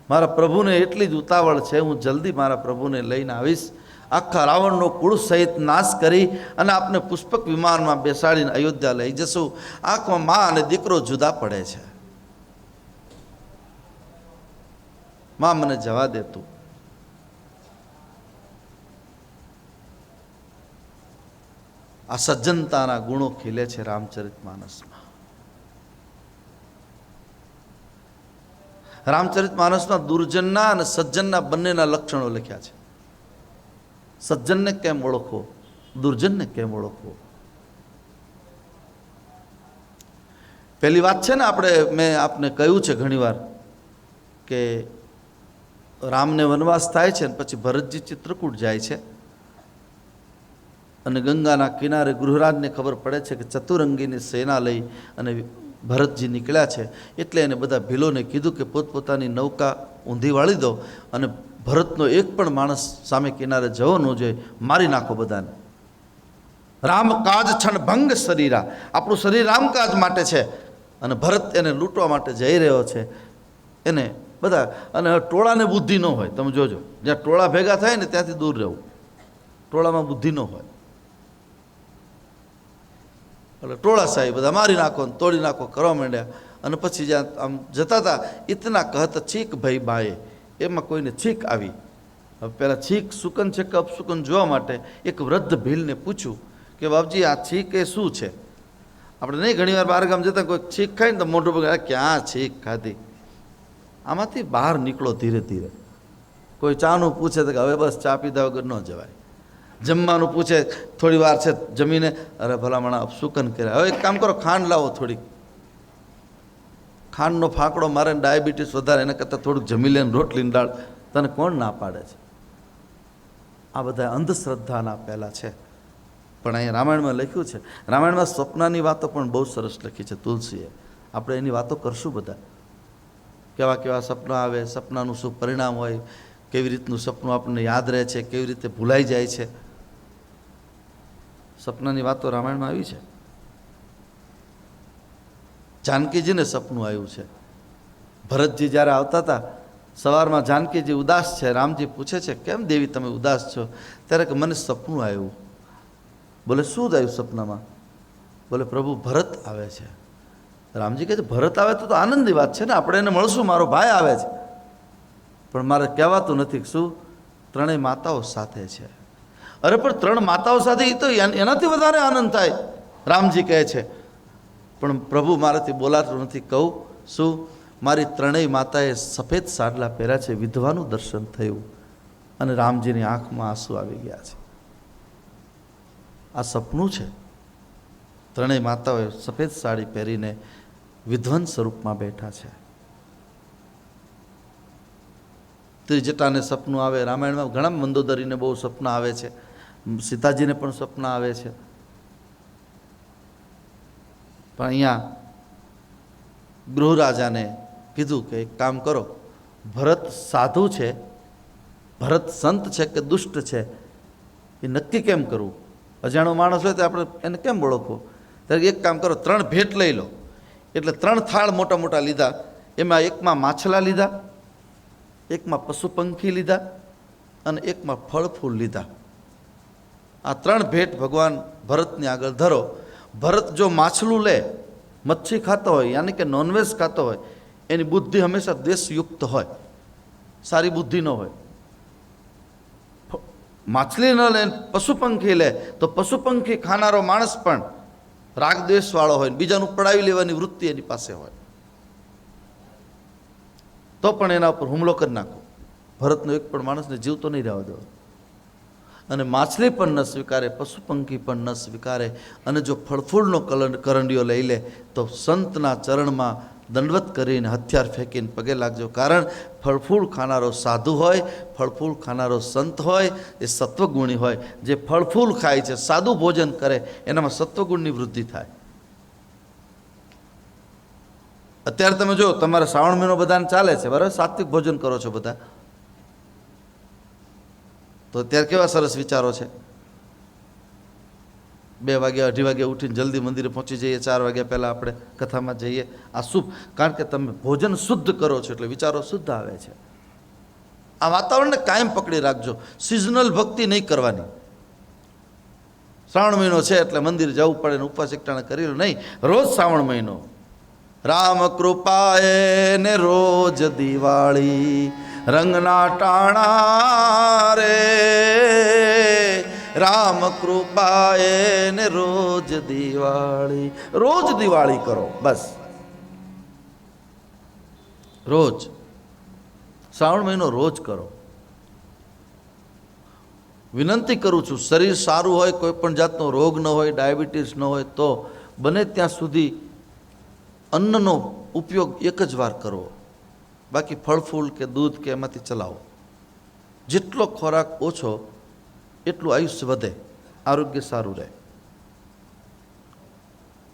મારા પ્રભુને એટલી જ ઉતાવળ છે, હું જલ્દી મારા પ્રભુને લઈને આવીશ. આખા રાવણનો કુળ સહિત નાશ કરી અને આપને પુષ્પક વિમાનમાં બેસાડીને અયોધ્યા લઈ જશું. આંખમાં મા અને દીકરો જુદા પડે છે. મા મને જવા દે તું. આ સજ્જનતાના ગુણો ખીલે છે રામચરિતમાનસમાં. રામચરિતમાનસમાં દુર્જનના અને સજ્જનના બંનેના લક્ષણો લખ્યા છે. સજ્જનને કેમ ઓળખવો, દુર્જનને કેમ ઓળખવો. પહેલી વાત છે ને, મેં આપને કહ્યું છે ઘણીવાર કે રામને વનવાસ થાય છે ને પછી ભરતજી ચિત્રકૂટ જાય છે અને ગંગાના કિનારે ગૃહરાજને ખબર પડે છે કે ચતુરંગીની સેના લઈ અને ભરતજી નીકળ્યા છે. એટલે એને બધા ભીલોને કીધું કે પોતપોતાની નૌકા ઊંધી વાળી દો અને ભરતનો એક પણ માણસ સામે કિનારે જવો ન જોઈએ, મારી નાખો બધાને. રામકાજ છણભંગ શરીરા, આપણું શરીર રામકાજ માટે છે અને ભરત એને લૂંટવા માટે જઈ રહ્યો છે. એને બધા, અને ટોળાને બુદ્ધિ ન હોય. તમે જોજો, જ્યાં ટોળા ભેગા થાય ને ત્યાંથી દૂર રહેવું. ટોળામાં બુદ્ધિ ન હોય એટલે ટોળા સાહેબ બધા મારી નાખો ને તોડી નાખો કરવા માંડ્યા. અને પછી જ્યાં આમ જતા હતા, ઇતના કહત છીક ભાઈ બાએ, એમાં કોઈને છીક આવી. હવે પહેલાં છીક સુકન છે કે અપસુકન જોવા માટે એક વૃદ્ધ ભીલને પૂછ્યું કે બાપજી આ છીક એ શું છે. આપણે નહીં ઘણીવાર બહાર ગામ જતા કોઈ છીક ખાય ને તો મોઢું બગાડે, ક્યાં છીક ખાધી. આમાંથી બહાર નીકળો ધીરે ધીરે. કોઈ ચાનું પૂછે તો કે હવે બસ ચા પીધા વગર ન જવાય. જમવાનું પૂછે થોડી વાર છે જમીને, અરે ભલામણા અપસુકન કર્યા, હવે એક કામ કરો ખાંડ લાવો થોડીક. ખાંડનો ફાંકડો મારે ને ડાયાબિટીસ વધારે, એના કરતાં થોડુંક જમી લે ને રોટલીની દાળ. તને કોણ ના પાડે છે? આ બધા અંધશ્રદ્ધાના પહેલાં છે. પણ અહીંયા રામાયણમાં લખ્યું છે. રામાયણમાં સપનાની વાતો પણ બહુ સરસ લખી છે તુલસીએ. આપણે એની વાતો કરશું બધા. કેવા કેવા સપના આવે, સપનાનું શું પરિણામ હોય, કેવી રીતનું સપનું આપણને યાદ રહે છે, કેવી રીતે ભૂલાઈ જાય છે. સપનાની વાતો રામાયણમાં આવી છે. જાનકીજીને સપનું આવ્યું છે. ભરતજી જ્યારે આવતા હતા સવારમાં, જાનકીજી ઉદાસ છે. રામજી પૂછે છે કેમ દેવી તમે ઉદાસ છો? ત્યારે કે મને સપનું આવ્યું. બોલે શું આવ્યું સપનામાં? બોલે પ્રભુ ભરત આવે છે. રામજી કહે છે ભરત આવે તો આનંદની વાત છે ને, આપણે એને મળશું, મારો ભાઈ આવે છે. પણ મારે કહેવાતું નથી શું ત્રણેય માતાઓ સાથે છે. અરે પણ ત્રણ માતાઓ સાથે એ તો એનાથી વધારે આનંદ થાય, રામજી કહે છે. પણ પ્રભુ મારાથી બોલાતું નથી. કહું શું? મારી ત્રણેય માતાએ સફેદ સાડલા પહેર્યા છે, વિધવાનું દર્શન થયું અને રામજીની આંખમાં આંસુ આવી ગયા છે. આ સપનું છે. ત્રણેય માતાઓએ સફેદ સાડી પહેરીને વિધ્વન સ્વરૂપમાં બેઠા છે. ત્રિજટાને સપનું આવે. રામાયણમાં ઘણા મંદોદરીને બહુ સપના આવે છે, સીતાજીને પણ સપના આવે છે. પણ અહીંયા ગૃહરાજાને કીધું કે એક કામ કરો, ભરત સાધુ છે, ભરત સંત છે કે દુષ્ટ છે એ નક્કી કેમ કરવું? અજાણો માણસ હોય તો આપણે એને કેમ ઓળખવો? ત્યારે એક કામ કરો, 3 ભેટ લઈ લો. એટલે 3 થાળ મોટા મોટા લીધા. એમાં એકમાં માછલા લીધા, એકમાં પશુ પંખી લીધા અને એકમાં ફળ ફૂલ લીધા. આ 3 ભેટ ભગવાન ભરતની આગળ ધરો. ભરત જો માછલું લે, મચ્છી ખાતો હોય, યાની કે નોનવેજ ખાતો હોય, એની બુદ્ધિ હંમેશા દ્વેષયુક્ત હોય, સારી બુદ્ધિ ન હોય. માછલી ન લે, પશુ પંખી લે તો પશુ પંખી ખાનારો માણસ પણ રાગ દ્વેષવાળો હોય, બીજાનું પડાવી લેવાની વૃત્તિ એની પાસે હોય, તો પણ એના ઉપર હુમલો કરી નાખો. ભરતનો એક પણ માણસને જીવતો નહીં રહેવા દેવો. અને માછલી પણ ન સ્વીકારે, પશુ પંખી પણ ન સ્વીકારે. અને જો ફળફૂલનો કરંડિયો લઈ લે તો સંતના ચરણમાં દંડવત કરીને હથિયાર ફેંકીને પગે લાગજો. કારણ ફળફૂલ ખાનારો સાધુ હોય, ફળફૂલ ખાનારો સંત હોય, એ સત્વગુણી હોય. જે ફળફૂલ ખાય છે, સાદું ભોજન કરે, એનામાં સત્વગુણની વૃદ્ધિ થાય. અત્યારે તમે જો તમારે શ્રાવણ મહિનો બધાને ચાલે છે, બરાબર, સાત્વિક ભોજન કરો છો બધા, તો અત્યારે કેવા સરસ વિચારો છે. 2 વાગ્યા 2:30 વાગ્યા ઉઠીને જલ્દી મંદિરે પહોંચી જઈએ, 4 વાગ્યા પહેલાં આપણે કથામાં જઈએ. આ શુભ, કારણ કે તમે ભોજન શુદ્ધ કરો છો એટલે વિચારો શુદ્ધ આવે છે. આ વાતાવરણને કાયમ પકડી રાખજો. સિઝનલ ભક્તિ નહીં કરવાની. શ્રાવણ મહિનો છે એટલે મંદિર જવું પડે ને ઉપવાસ એકટાણા કરી લો, નહીં. રોજ શ્રાવણ મહિનો, રામ કૃપાએ ને રોજ દિવાળી, રંગના ટાણા રે રામ કૃપાએ ને રોજ દિવાળી કરો. બસ રોજ શ્રાવણ મહિનો રોજ કરો. વિનંતી કરું છું, શરીર સારું હોય, કોઈ પણ જાતનો રોગ ન હોય, ડાયાબિટીસ ન હોય, તો બને ત્યાં સુધી અન્નનો ઉપયોગ એક જ વાર કરવો. બાકી ફળ ફૂલ કે દૂધ કે એમાંથી ચલાવો. જેટલો ખોરાક ઓછો એટલું આયુષ્ય વધે, આરોગ્ય સારું રહે.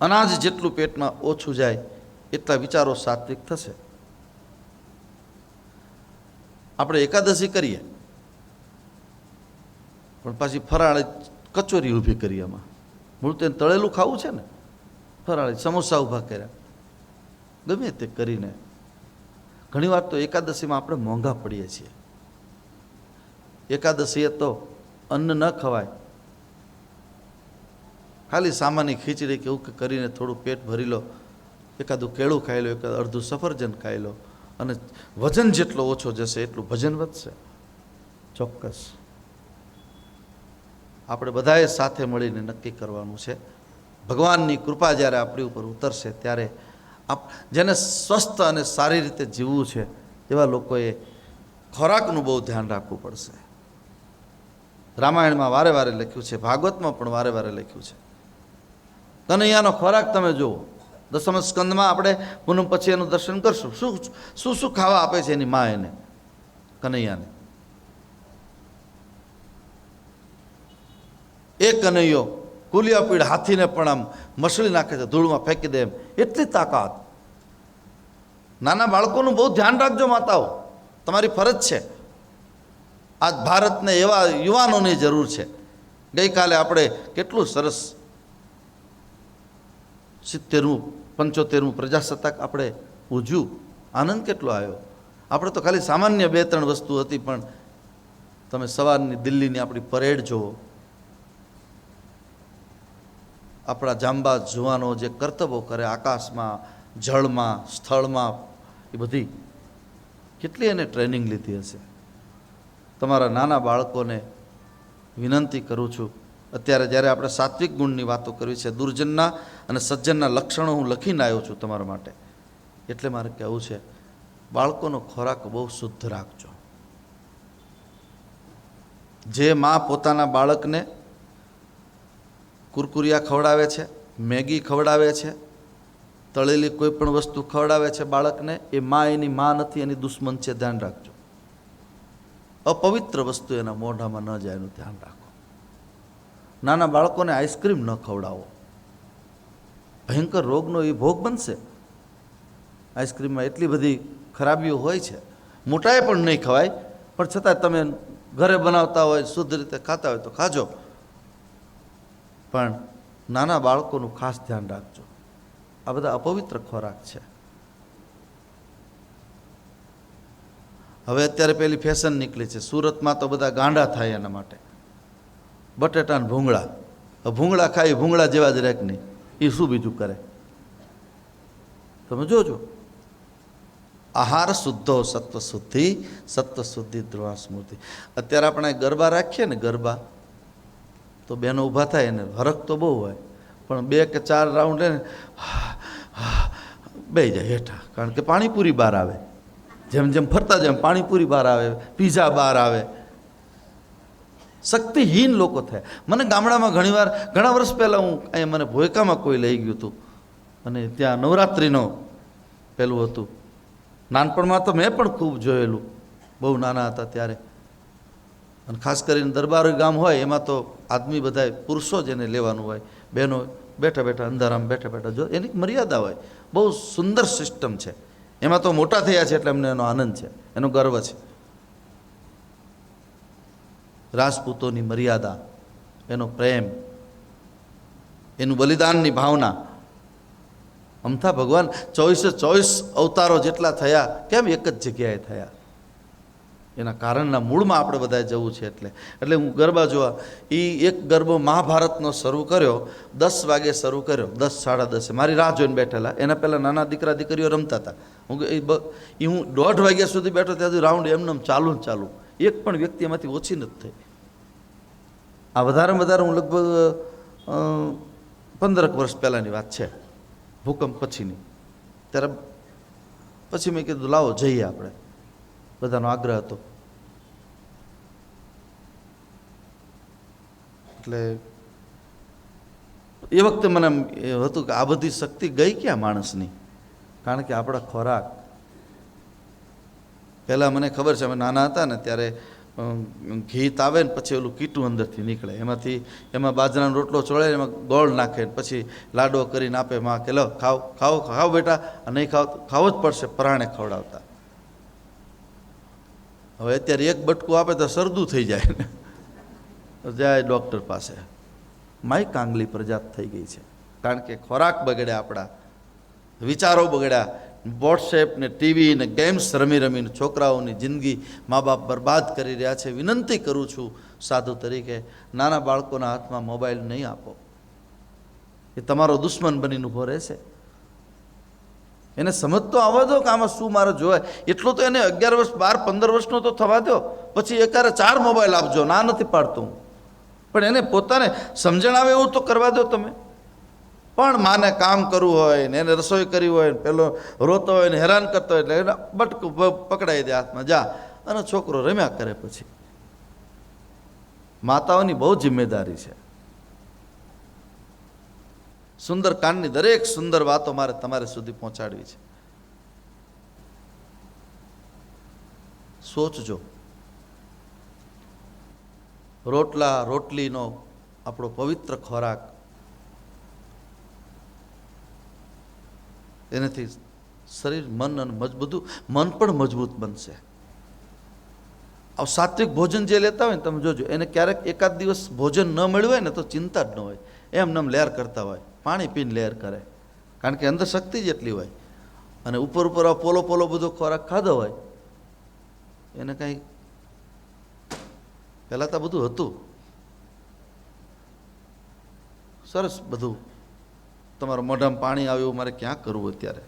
અનાજ જેટલું પેટમાં ઓછું જાય એટલા વિચારો સાત્વિક થશે. આપણે એકાદશી કરીએ પણ પાછી ફરાળી કચોરી ઊભી કરી. એમાં મૂળ તેને તળેલું ખાવું છે ને, ફરાળી સમોસા ઊભા કર્યા, ગમે તે કરીને. ઘણીવાર તો એકાદશીમાં આપણે મોંઘા પડીએ છીએ. એકાદશીએ તો અન્ન ન ખવાય, ખાલી સામાન્ય ખીચડી કે એવું કે કરીને થોડું પેટ ભરી લો, એકાદું કેળું ખાઈ લો, એકાદ અડધું સફરજન ખાઈ લો, અને વજન જેટલો ઓછો જશે એટલું ભજન વધશે. ચોક્કસ આપણે બધાએ સાથે મળીને નક્કી કરવાનું છે. ભગવાનની કૃપા જ્યારે આપણી ઉપર ઉતરશે ત્યારે જેને સ્વસ્થ અને સારી રીતે જીવવું છે એવા લોકોએ ખોરાકનું બહુ ધ્યાન રાખવું પડશે. રામાયણમાં વારે વારે લખ્યું છે, ભાગવતમાં પણ વારે વારે લખ્યું છે. કનૈયાનો ખોરાક તમે જુઓ. દસમ સ્કંદમાં આપણે પૂનમ પછી એનું દર્શન કરશું. શું શું ખાવા આપે છે એની મા એને, કનૈયાને. એ કનૈયો કુલિયા પીડ હાથીને પણ આમ મસળી નાખે છે, ધૂળમાં ફેંકી દે એમ, એટલી તાકાત. નાના બાળકોનું બહુ ધ્યાન રાખજો માતાઓ, તમારી ફરજ છે. આજ ભારતને એવા યુવાનોની જરૂર છે. ગઈકાલે આપણે કેટલું સરસ 75મું પ્રજાસત્તાક આપણે ઉજવ્યું, આનંદ કેટલો આવ્યો. આપણે તો ખાલી સામાન્ય 2-3 વસ્તુ હતી, પણ તમે સવારની દિલ્હીની આપણી પરેડ જુઓ. આપણા જાંબાજ જુવાનો જે કરતબો કરે આકાશમાં, જળમાં, સ્થળમાં, એ બધી કેટલી એને ટ્રેનિંગ લીધી હશે. તમારા નાના બાળકોને વિનંતી કરું છું, અત્યારે જ્યારે આપણે સાત્વિક ગુણની વાતો કરવી છે, દુર્જનના અને સજ્જનના લક્ષણો હું લખીને આવ્યો છું તમારા માટે. એટલે મારે કહેવું છે, બાળકોનો ખોરાક બહુ શુદ્ધ રાખજો. જે મા પોતાના બાળકને કુરકુરિયા ખવડાવે છે, મેગી ખવડાવે છે, તળેલી કોઈ પણ વસ્તુ ખવડાવે છે બાળકને, એ મા એની મા નથી, એની દુશ્મન છે. ધ્યાન રાખજો. અપવિત્ર વસ્તુ એના મોઢામાં ન જાય એનું ધ્યાન રાખો. નાના બાળકોને આઈસ્ક્રીમ ન ખવડાવો, ભયંકર રોગનો એ ભોગ બનશે. આઈસ્ક્રીમમાં એટલી બધી ખરાબીઓ હોય છે. મોટાએ પણ નહીં ખવાય, પણ છતાં તમે ઘરે બનાવતા હોય, શુદ્ધ રીતે ખાતા હોય તો ખાજો, પણ નાના બાળકોનું ખાસ ધ્યાન રાખજો. આ બધા અપવિત્ર ખોરાક છે. હવે અત્યારે પેલી ફેશન નીકળી છે, સુરતમાં તો બધા ગાંડા થાય એના માટે. બટેટા ને ભૂંગળા, ભૂંગળા ખાઈ ભૂંગળા જેવા જ રેક નહીં, એ શું બીજું કરે તમે જોજો. આહાર શુદ્ધો સત્વ શુદ્ધિ, સત્વ શુદ્ધિ ધ્રુવા સ્મૃતિ. અત્યારે આપણે ગરબા રાખીએ ને, ગરબા તો બહેનો ઊભા થાય, એને હરખ તો બહુ હોય, પણ 2 કે 4 રાઉન્ડ લે ને બેસી જાય હેઠા, કારણ કે પાણીપુરી બહાર આવે. જેમ જેમ ફરતા જેમ પાણીપુરી બહાર આવે, પીઝા બહાર આવે. શક્તિહીન લોકો થાય. મને ગામડામાં ઘણા વર્ષ પહેલાં હું અહીંયા મને ભોયકામાં કોઈ લઈ ગયું હતું, અને ત્યાં નવરાત્રિનો પેલું હતું. નાનપણમાં તો મેં પણ ખૂબ જોયેલું, બહુ નાના હતા ત્યારે. અને ખાસ કરીને દરબારી ગામ હોય એમાં તો આદમી બધા પુરુષો જ એને લેવાનું હોય, બહેનો બેઠા બેઠા અંધારામાં બેઠા બેઠા જો. એની મર્યાદા હોય. બહુ સુંદર સિસ્ટમ છે. એમાં તો મોટા થયા છે એટલે અમને એનો આનંદ છે, એનો ગર્વ છે. રાજપૂતોની મર્યાદા, એનો પ્રેમ, એનું બલિદાનની ભાવના. અમથા ભગવાન 24 અવતારો જેટલા થયા, કેમ એક જ જગ્યાએ થયા? એના કારણના મૂળમાં આપણે બધાએ જવું છે. એટલે હું ગરબા જોવા, એ એક ગરબો મહાભારતનો શરૂ કર્યો, 10 વાગે શરૂ કર્યો, 10 સાડા 10. મારી રાહ જોઈને બેઠેલા. એના પહેલાં નાના દીકરા દીકરીઓ રમતા હતા. હું 1:30 વાગ્યા સુધી બેઠો, ત્યાં સુધી રાઉન્ડ એમને ચાલુ. એક પણ વ્યક્તિ એમાંથી ઓછી નથી થઈ. આ વધારેમાં વધારે હું લગભગ 15 વર્ષ પહેલાંની વાત છે, ભૂકંપ પછીની. ત્યારે પછી મેં કીધું લાવો જઈએ આપણે, બધાનો આગ્રહ હતો. એટલે એ વખતે મને એમ હતું કે આ બધી શક્તિ ગઈ ક્યાં માણસની? કારણ કે આપણા ખોરાક, પહેલાં મને ખબર છે અમે નાના હતા ને ત્યારે ઘી તાવે ને પછી ઓલું કીટું અંદરથી નીકળે, એમાં બાજરાનો રોટલો ચોળે, એમાં ગોળ નાખે, પછી લાડવો કરીને આપે માં કે લો ખાઓ ખાઓ ખાઓ બેટા, નહીં ખાઓ ખાવો જ પડશે, પરાણે ખવડાવતા. હવે અત્યારે એક બટકું આપે તો સરદું થઈ જાય ને, જાય ડૉક્ટર પાસે. માય કાંગલી પ્રજાત થઈ ગઈ છે, કારણ કે ખોરાક બગડ્યા, આપણા વિચારો બગડ્યા, વોટ્સએપ ને ટીવી ને ગેમ્સ રમી રમીને છોકરાઓની જિંદગી મા બાપ બરબાદ કરી રહ્યા છે. વિનંતી કરું છું સાધુ તરીકે, નાના બાળકોના હાથમાં મોબાઈલ નહીં આપો. એ તમારો દુશ્મન બનીને ઊભો રહેશે. એને સમજ તો આવવા દો કે આમાં શું મારે જોવાય. એટલું તો એને 11 વર્ષ 12 15 વર્ષનો તો થવા દો, પછી એકારે 4 મોબાઈલ આપજો, ના નથી પાડતું, પણ એને પોતાને સમજણ આવે એવું તો કરવા દો તમે. પણ માને કામ કરવું હોય ને એને રસોઈ કરવી હોય ને પેલો રોતો હોય ને હેરાન કરતો હોય એટલે એને બટકું પકડાઈ દે હાથમાં, જા, અને છોકરો રમ્યા કરે. પછી માતાઓની બહુ જિમ્મેદારી છે. સુંદરકાંડની દરેક સુંદર વાતો મારે તમારે સુધી પહોંચાડવી છે. સોચજો. રોટલા રોટલીનો આપણો પવિત્ર ખોરાક, એનાથી શરીર મન અને બધું, મન પણ મજબૂત બનશે. આ સાત્વિક ભોજન જે લેતા હોય ને તમે જોજો, એને ક્યારેક એકાદ દિવસ ભોજન ન મળ્યું હોય ને તો ચિંતા જ ન હોય, એમ લહેર કરતા હોય, પાણી પીને લહેર કરે, કારણ કે અંદર શક્તિ જ એટલી હોય. અને ઉપર ઉપર આ પોલો પોલો બધો ખોરાક ખાધો હોય, એને કાંઈ પહેલાં તો બધું હતું સરસ, બધું તમારા મોઢામાં પાણી આવ્યું, મારે ક્યાં કરવું અત્યારે,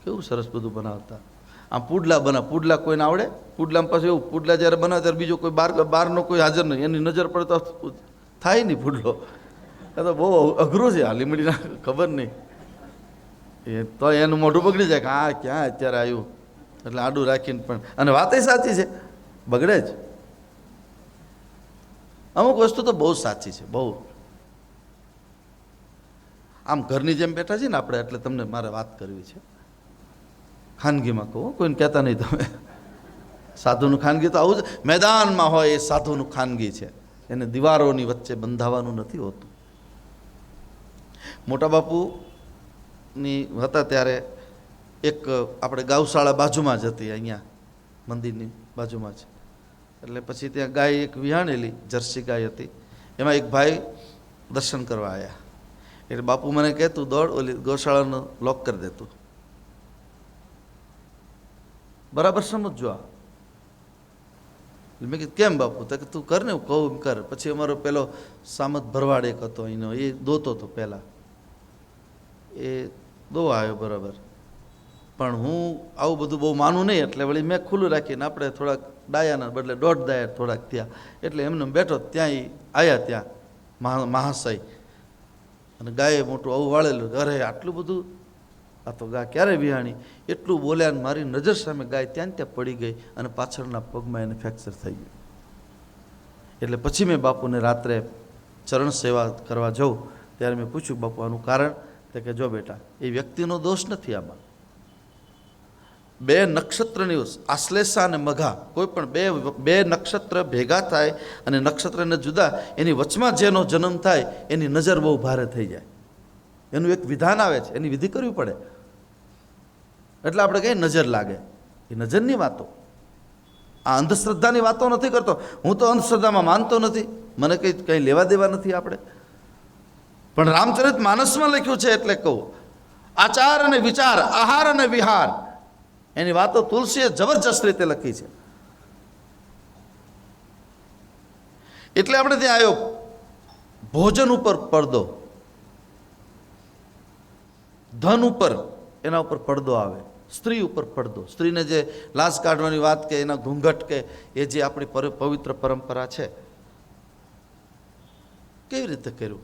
કેવું સરસ બધું બનાવતા. આમ પુડલા કોઈને આવડે? પુડલામાં પાછું એવું, પુડલા જ્યારે બનાવે ત્યારે બીજો કોઈ બહારનો કોઈ હાજર નહીં, એની નજર પડે તો થાય નહીં પુડલો. એ તો બહુ અઘરું છે, આ લીમડીના ખબર નહીં, એ તો એનું મોઢું બગડી જાય કે આ ક્યાં અત્યારે આવ્યું, એટલે આડું રાખીને પણ. અને વાત એ સાચી છે, બગડે જ. અમુક વસ્તુ તો બહુ સાચી છે, બહુ. આમ ઘરની જેમ બેઠા છે ને આપણે, એટલે તમને મારે વાત કરવી છે. ખાનગીમાં કહું, કોઈને કહેતા નહીં તમે. સાધુનું ખાનગી તો આવું જ મેદાનમાં હોય, એ સાધુનું ખાનગી છે, એને દીવારોની વચ્ચે બંધાવાનું નથી હોતું. મોટા બાપુની હતા ત્યારે એક આપણે ગૌશાળા બાજુમાં જ હતી, અહીંયા મંદિરની બાજુમાં જ. એટલે પછી ત્યાં ગાય એક વિહાણેલી જર્સી ગાય હતી, એમાં એક ભાઈ દર્શન કરવા આવ્યા. એટલે બાપુ મને કહે તું દોડ ઓલી ગૌશાળાનો લોક કરી દેતું. બરાબર સમજજો આ. મેં કીધું કેમ બાપુ? તો કે તું કર ને, હું કહું એમ કર. પછી અમારો પેલો સામત ભરવાડ એક હતો એનો, એ દોતો હતો પહેલાં, એ દો આવ્યો બરાબર. પણ હું આવું બધું બહુ માનું નહીં, એટલે વળી મેં ખુલ્લું રાખીને આપણે થોડાક ડાયાના બદલે 1.5 ડાયા થોડાક થયા, એટલે એમને બેઠો ત્યાં એ આવ્યા, ત્યાં મહાશય, અને ગાયે મોટું આવું વાળેલું. અરે આટલું બધું, આ તો ગા ક્યારે વિહાણી? એટલું બોલ્યા ને મારી નજર સામે ગાય ત્યાં પડી ગઈ અને પાછળના પગમાં એને ફ્રેક્ચર થઈ ગયું. એટલે પછી મેં બાપુને રાત્રે ચરણ સેવા કરવા જાઉં ત્યારે મેં પૂછ્યું, બાપુ આનું કારણ? તો કે જો બેટા, એ વ્યક્તિનો દોષ નથી આમાં. 2 નક્ષત્રની આશ્લેષા અને મઘા, કોઈ પણ બે નક્ષત્ર ભેગા થાય અને નક્ષત્રને જુદા, એની વચમાં જેનો જન્મ થાય એની નજર બહુ ભારે થઈ જાય. એનું એક વિધાન આવે છે, એની વિધિ કરવી પડે. એટલે આપણે કહીએ નજર લાગે, એ નજરની વાતો, આ અંધશ્રદ્ધાની વાતો નથી કરતો. હું તો અંધશ્રદ્ધામાં માનતો નથી, મને કંઈ લેવા દેવા નથી આપણે. પણ રામચરિત માનસમાં લખ્યું છે એટલે કહું, આચાર અને વિચાર, આહાર અને વિહાર, એની વાતો તુલસીએ જબરજસ્ત રીતે લખી છે. એટલે આપણે ત્યાં આવ્યો, ભોજન ઉપર પડદો, ધન ઉપર એના ઉપર પડદો આવે, સ્ત્રી ઉપર પડદો, સ્ત્રીને જે લાશ કાઢવાની વાત કે એના ઘૂંઘટ કે એ જે આપણી પવિત્ર પરંપરા છે, કેવી રીતે કર્યું?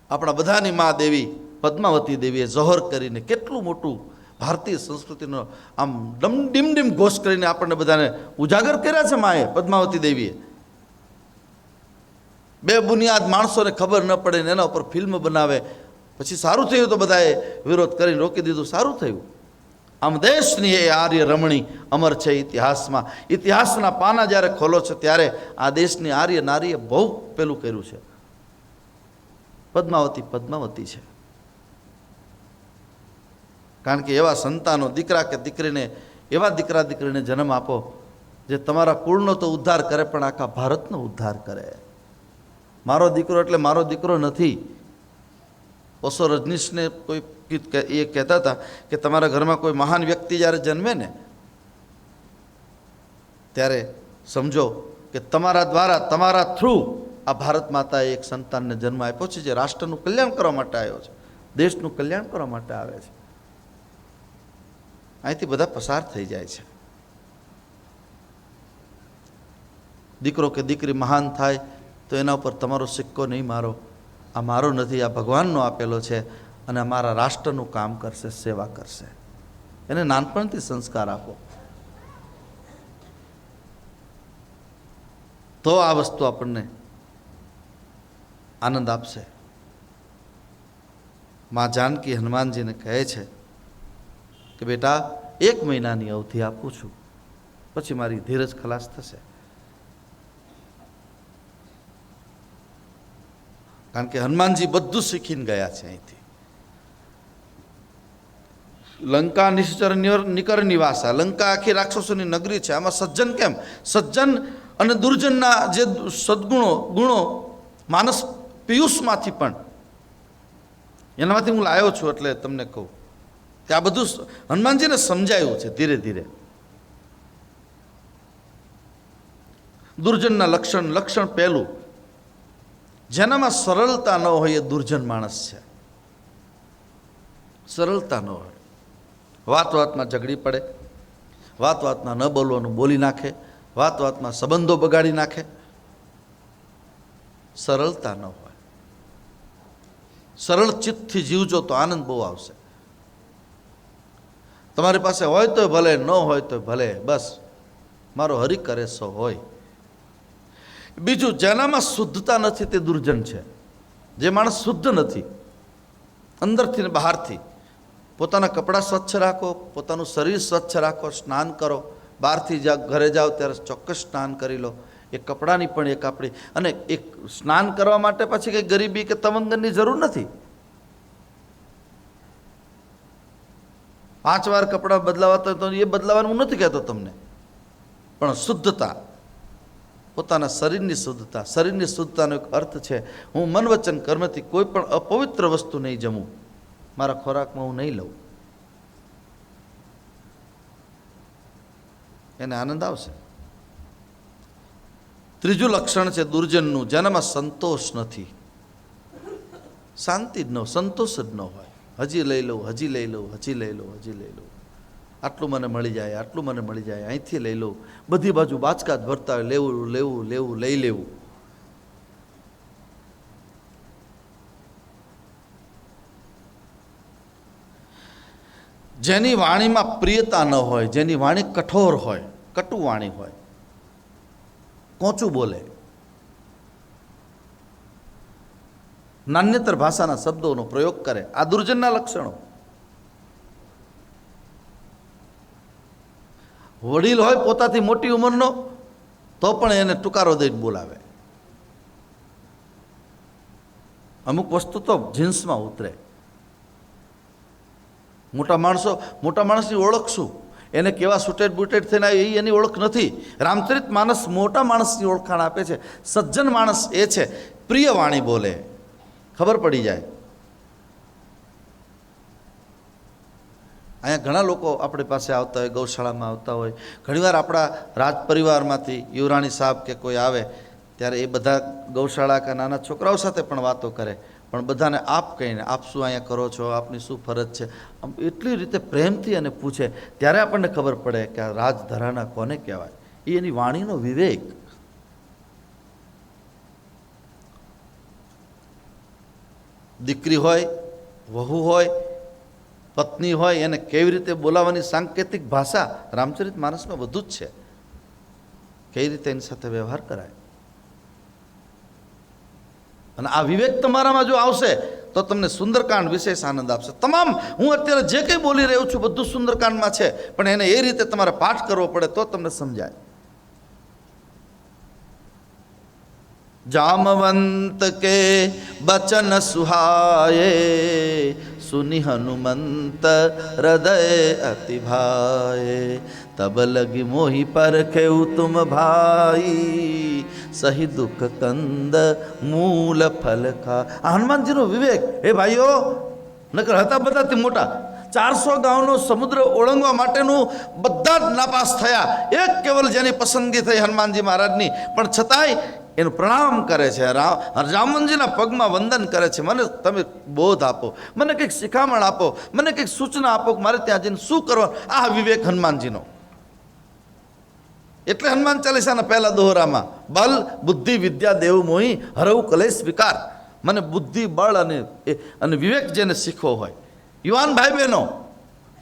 આપણા બધાની મા દેવી પદ્માવતી દેવીએ જોહર કરીને કેટલું મોટું ભારતીય સંસ્કૃતિનો આમ ડીમ ઘોષ કરીને આપણને બધાને ઉજાગર કર્યા છે માએ પદ્માવતી દેવીએ. બે બુનિયાદ માણસોને ખબર ન પડે ને એના ઉપર ફિલ્મ બનાવે, પછી સારું થયું તો બધાએ વિરોધ કરીને રોકી દીધું, સારું થયું. આમ દેશની એ આર્ય રમણી અમર છે ઇતિહાસમાં. ઇતિહાસના પાના જ્યારે ખોલો છો ત્યારે આ દેશની આર્ય નારીએ બહુ પેલું કર્યું છે. પદ્માવતી પદ્માવતી છે, કારણ કે એવા સંતાનો, દીકરા કે દીકરીને, એવા દીકરા દીકરીને જન્મ આપો જે તમારા કુળનો તો ઉદ્ધાર કરે પણ આખા ભારતનો ઉદ્ધાર કરે. મારો દીકરો એટલે મારો દીકરો નથી. ઓશો રજનીશને કોઈ એ કહેતા હતા કે તમારા ઘરમાં કોઈ મહાન વ્યક્તિ જ્યારે જન્મે ને ત્યારે સમજો કે તમારા દ્વારા, તમારા થ્રુ આ ભારત માતાએ એક સંતાનને જન્મ આપ્યો છે જે રાષ્ટ્રનું કલ્યાણ કરવા માટે આવ્યો છે, દેશનું કલ્યાણ કરવા માટે આવે છે. અહીંથી બધા પસાર થઈ જાય છે. દીકરો કે દીકરી મહાન થાય તો એના ઉપર તમારો સિક્કો નહીં મારો. આ મારો નથી, આ ભગવાનનો આપેલો છે અને અમારા રાષ્ટ્રનું કામ કરશે, સેવા કરશે. એને નાનપણથી સંસ્કાર આપો તો આ વસ્તુ આપણને આનંદ આપશે. માં જાનકી હનુમાનજીને કહે છે કે બેટા 1 મહિનાની અવધિ આપું છું, પછી મારી ધીરજ ખલાસ થશે. કારણ કે હનુમાનજી બધું શીખીને ગયા છે અહીંથી. લંકા નિશ્ચર નિકર નિવાસા, લંકા આખી રાક્ષસોની નગરી છે. આમાં સજ્જન કેમ? સજ્જન અને દુર્જનના જે ગુણો માનસ પિયુષમાંથી પણ એનામાંથી હું લાવ્યો છું. એટલે તમને કહું કે આ બધું હનુમાનજીને સમજાયું છે ધીરે ધીરે. દુર્જનના લક્ષણ પહેલું, જેનામાં સરળતા ન હોય એ દુર્જન માણસ છે. સરળતા ન હોય, વાત વાતમાં ઝઘડી પડે, વાત વાતમાં ન બોલવાનું બોલી નાખે, વાત વાતમાં સંબંધો બગાડી નાખે. સરળતા ન હોય. સરળ ચિત્તથી જીવજો તો આનંદ બહુ આવશે. તમારી પાસે હોય તો ભલે, ન હોય તો ભલે, બસ મારો હરી કરે સો હોય. બીજું, જેનામાં શુદ્ધતા નથી તે દુર્જન છે. જે માણસ શુદ્ધ નથી અંદરથી ને બહારથી, પોતાના કપડાં સ્વચ્છ રાખો, પોતાનું શરીર સ્વચ્છ રાખો, સ્નાન કરો. બહારથી ઘરે જાઓ ત્યારે ચોક્કસ સ્નાન કરી લો. એ કપડાની પણ એક આપણી, અને એક સ્નાન કરવા માટે પછી કંઈ ગરીબી કે તવંગરની જરૂર નથી. 5 વાર કપડાં બદલાવાતા તો એ બદલાવાનું હું નથી કહેતો તમને, પણ શુદ્ધતા, પોતાના શરીરની શુદ્ધતા. શરીરની શુદ્ધતાનો એક અર્થ છે હું મન વચન કર્મથી કોઈ પણ અપવિત્ર વસ્તુ નહીં જમું, મારા ખોરાકમાં હું નહીં લઉં. એને આનંદ આવશે. ત્રીજું લક્ષણ છે દુર્જનનું, જેનામાં સંતોષ નથી. શાંતિ જ ન, સંતોષ જ ન હોય. હજી લઈ લઉં, હજી લઈ લઉં, હજી લઈ લઉં, હજી લઈ લઉં, આટલું મને મળી જાય, આટલું મને મળી જાય, અહીંથી લઈ લઉં. બધી બાજુ બાચકા જ ભરતા હોય, લેવું લેવું લેવું, લઈ લેવું. જેની વાણીમાં પ્રિયતા ન હોય, જેની વાણી કઠોર હોય, કટુ વાણી હોય, કોચું બોલે, નાન્યતર ભાષાના શબ્દોનો પ્રયોગ કરે, આ દુર્જનના લક્ષણો. વડીલ હોય પોતાથી મોટી ઉંમરનો તો પણ એને ટુકારો દઈને બોલાવે. અમુક વસ્તુ તો જીન્સમાં ઉતરે. મોટા માણસની ઓળખ શું? એને કેવા સુટેડ બુટેડ થઈને એ એની ઓળખ નથી. રામચરિત માનસ મોટા માણસની ઓળખાણ આપે છે. સજ્જન માણસ એ છે પ્રિય વાણી બોલે, ખબર પડી જાય. અહીંયા ઘણા લોકો આપણી પાસે આવતા હોય, ગૌશાળામાં આવતા હોય. ઘણીવાર આપણા રાજ પરિવારમાંથી યુવરાણી સાહેબ કે કોઈ આવે ત્યારે એ બધા ગૌશાળા કે નાના છોકરાઓ સાથે પણ વાતો કરે, પણ બધાને આપ કહીને, આપ શું અહીંયા કરો છો, આપની શું ફરજ છે, આમ એટલી રીતે પ્રેમથી અને પૂછે. ત્યારે આપણને ખબર પડે કે આ રાજધરાના કોને કહેવાય. એ એની વાણીનો વિવેક. દીકરી હોય, વહુ હોય, પત્ની હોય, એને કેવી રીતે બોલાવવાની સાંકેતિક ભાષા રામચરિત માનસમાં બધું જ છે. કઈ રીતે એની સાથે વ્યવહાર કરાય. અને આ વિવેક તમારામાં જો આવશે તો તમને સુંદરકાંડ વિશેષ આનંદ આપશે. તમામ હું અત્યારે જે કંઈ બોલી રહ્યો છું બધું સુંદરકાંડમાં છે, પણ એને એ રીતે તમારે પાઠ કરવો પડે તો તમને સમજાય. जामवंत के बचन सुहाये, सुनि हनुमंत हृदय अति भाये, तब लगी मोहि परखेउ तुम भाई, सही दुख कंद मूल फल खा. આ હનુમાનજીનો વિવેક. એ ભાઈઓ, નકર હતા બધાથી મોટા 400 ગામનો સમુદ્ર ઓળંગવા માટેનું બધા જ નાપાસ થયા. એક કેવલ જેની પસંદગી થઈ હનુમાનજી મહારાજની, પણ છતાંય એનું પ્રણામ કરે છે, રામજીના પગમાં વંદન કરે છે. મને તમે બોધ આપો, મને કંઈક શિખામણ આપો, મને કંઈક સૂચના આપો કે મારે ત્યાં જઈને શું કરવાનું. આ વિવેક હનુમાનજીનો. એટલે હનુમાન ચાલીસાના પહેલા દોહરામાં બલ બુદ્ધિ વિદ્યા દેવ મોહી હરવું કલેશ વિકાર. મને બુદ્ધિ, બળ અને વિવેક જેને શીખવો હોય, યુવાન ભાઈ બહેનો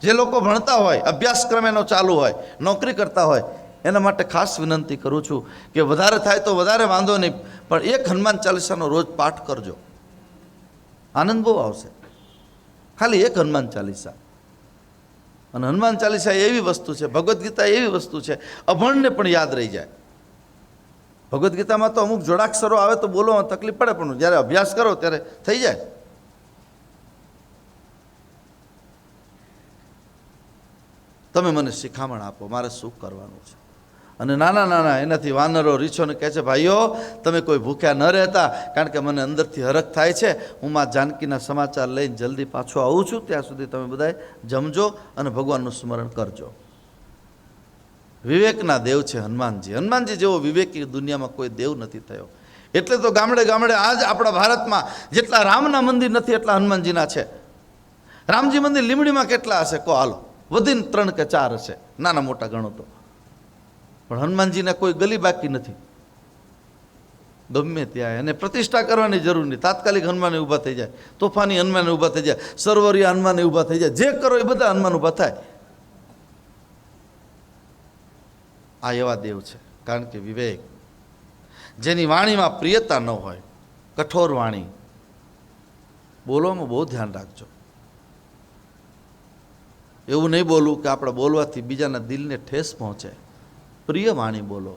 જે લોકો ભણતા હોય, અભ્યાસક્રમ એનો ચાલુ હોય, નોકરી કરતા હોય, એના માટે ખાસ વિનંતી કરું છું કે વધારે થાય તો વધારે વાંધો નહીં, પણ એક હનુમાન ચાલીસાનો રોજ પાઠ કરજો. આનંદ બહુ આવશે. ખાલી એક હનુમાન ચાલીસા. અને હનુમાન ચાલીસા એવી વસ્તુ છે, ભગવદ્ ગીતા એવી વસ્તુ છે, અભણને પણ યાદ રહી જાય. ભગવદ્ ગીતામાં તો અમુક જોડાક્ષરો આવે તો બોલવામાં તકલીફ પડે, પણ જ્યારે અભ્યાસ કરો ત્યારે થઈ જાય. તમે મને શિખામણ આપો, મારે શું કરવાનું છે. અને નાના એનાથી વાનરો રીછોને કહે છે, ભાઈઓ તમે કોઈ ભૂખ્યા ન રહેતા, કારણ કે મને અંદરથી હરખ થાય છે. હું માં જાનકીના સમાચાર લઈને જલ્દી પાછો આવું છું, ત્યાં સુધી તમે બધાએ જમજો અને ભગવાનનું સ્મરણ કરજો. વિવેકના દેવ છે હનુમાનજી. હનુમાનજી જેવો વિવેકી દુનિયામાં કોઈ દેવ નથી થયો. એટલે તો ગામડે ગામડે આજ આપણા ભારતમાં જેટલા રામના મંદિર નથી એટલા હનુમાનજીના છે. રામજી મંદિર લીમડીમાં કેટલા હશે કહો હાલો? વધીને 3 કે 4 હશે, નાના મોટા ગણો તો. પણ હનુમાનજીને કોઈ ગલી બાકી નથી. ગમે ત્યાં એને પ્રતિષ્ઠા કરવાની જરૂર નહીં. તાત્કાલિક હનુમાને ઊભા થઈ જાય, તોફાની હનુમાને ઊભા થઈ જાય, સરોવરિયા હનુમાને ઊભા થઈ જાય, જે કરો એ બધા હનુમાન ઊભા થાય. આ એવા દેવ છે. કારણ કે વિવેક, જેની વાણીમાં પ્રિયતા ન હોય, કઠોર વાણી. બોલવામાં બહુ ધ્યાન રાખજો. એવું નહીં બોલવું કે આપણા બોલવાથી બીજાના દિલને ઠેસ પહોંચે. પ્રિય વાણી બોલો.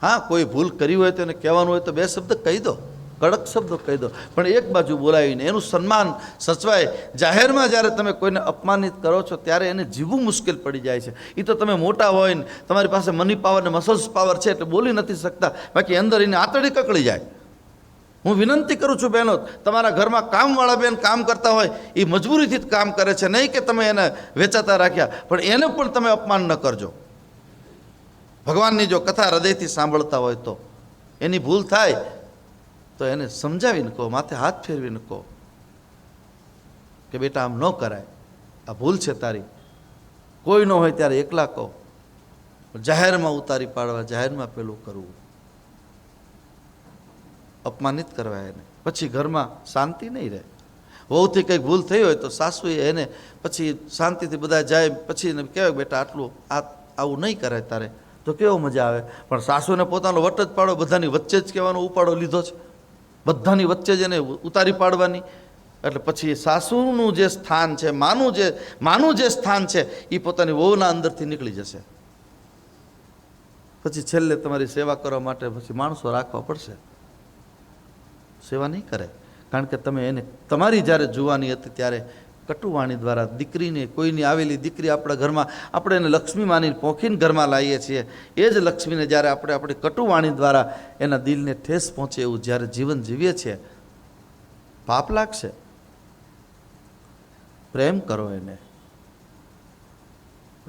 હા, કોઈ ભૂલ કરી હોય તો એને કહેવાનું હોય તો 2 શબ્દ કહી દો, કડક શબ્દો કહી દો, પણ એક બાજુ બોલાવીને એનું સન્માન સચવાય. જાહેરમાં જ્યારે તમે કોઈને અપમાનિત કરો છો ત્યારે એને જીવવું મુશ્કેલ પડી જાય છે. એ તો તમે મોટા હોય ને તમારી પાસે મની પાવર ને મસલ્સ પાવર છે એટલે બોલી નથી શકતા, બાકી અંદર એની આંતરડી કકળી જાય. હું વિનંતી કરું છું બહેનો, તમારા ઘરમાં કામવાળા બેન કામ કરતા હોય, એ મજબૂરીથી જ કામ કરે છે, નહીં કે તમે એને વેચાતા રાખ્યા, પણ એને પણ તમે અપમાન ન કરજો. ભગવાનની જો કથા હૃદયથી સાંભળતા હોય તો એની ભૂલ થાય તો એને સમજાવીને કહો, માથે હાથ ફેરવીને કહો કે બેટા આમ ન કરાય, આ ભૂલ છે તારી. કોઈ ન હોય ત્યારે એકલા કહો. જાહેરમાં ઉતારી પાડવા, જાહેરમાં પેલું કરવું, અપમાનિત કરવા એને, પછી ઘરમાં શાંતિ નહીં રહે. વહુથી કંઈક ભૂલ થઈ હોય તો સાસુએ એને પછી શાંતિથી બધા જાય, પછી એને કહેવાય બેટા આટલું આવું નહીં કરાય તારે, તો કેવો મજા આવે. પણ સાસુને પોતાનો વટ જ પાડો, બધાની વચ્ચે જ કહેવાનો ઉપાડો લીધો છે, બધાની વચ્ચે જ એને ઉતારી પાડવાની. એટલે પછી સાસુનું જે સ્થાન છે, માનું જે સ્થાન છે એ પોતાની વહુના અંદરથી નીકળી જશે. પછી છેલ્લે તમારી સેવા કરવા માટે પછી માણસો રાખવા પડશે. સેવા નહીં કરે, કારણ કે તમે એને, તમારી જ્યારે જુવાની હતી ત્યારે કટુવાણી દ્વારા દીકરીને, કોઈની આવેલી દીકરી આપણા ઘરમાં આપણે એને લક્ષ્મી માની પોખીને ઘરમાં લાવીએ છીએ. એ જ લક્ષ્મીને જ્યારે આપણે આપણી કટુવાણી દ્વારા એના દિલને ઠેસ પહોંચે એવું જ્યારે જીવન જીવીએ છીએ, પાપ લાગશે. પ્રેમ કરો એને,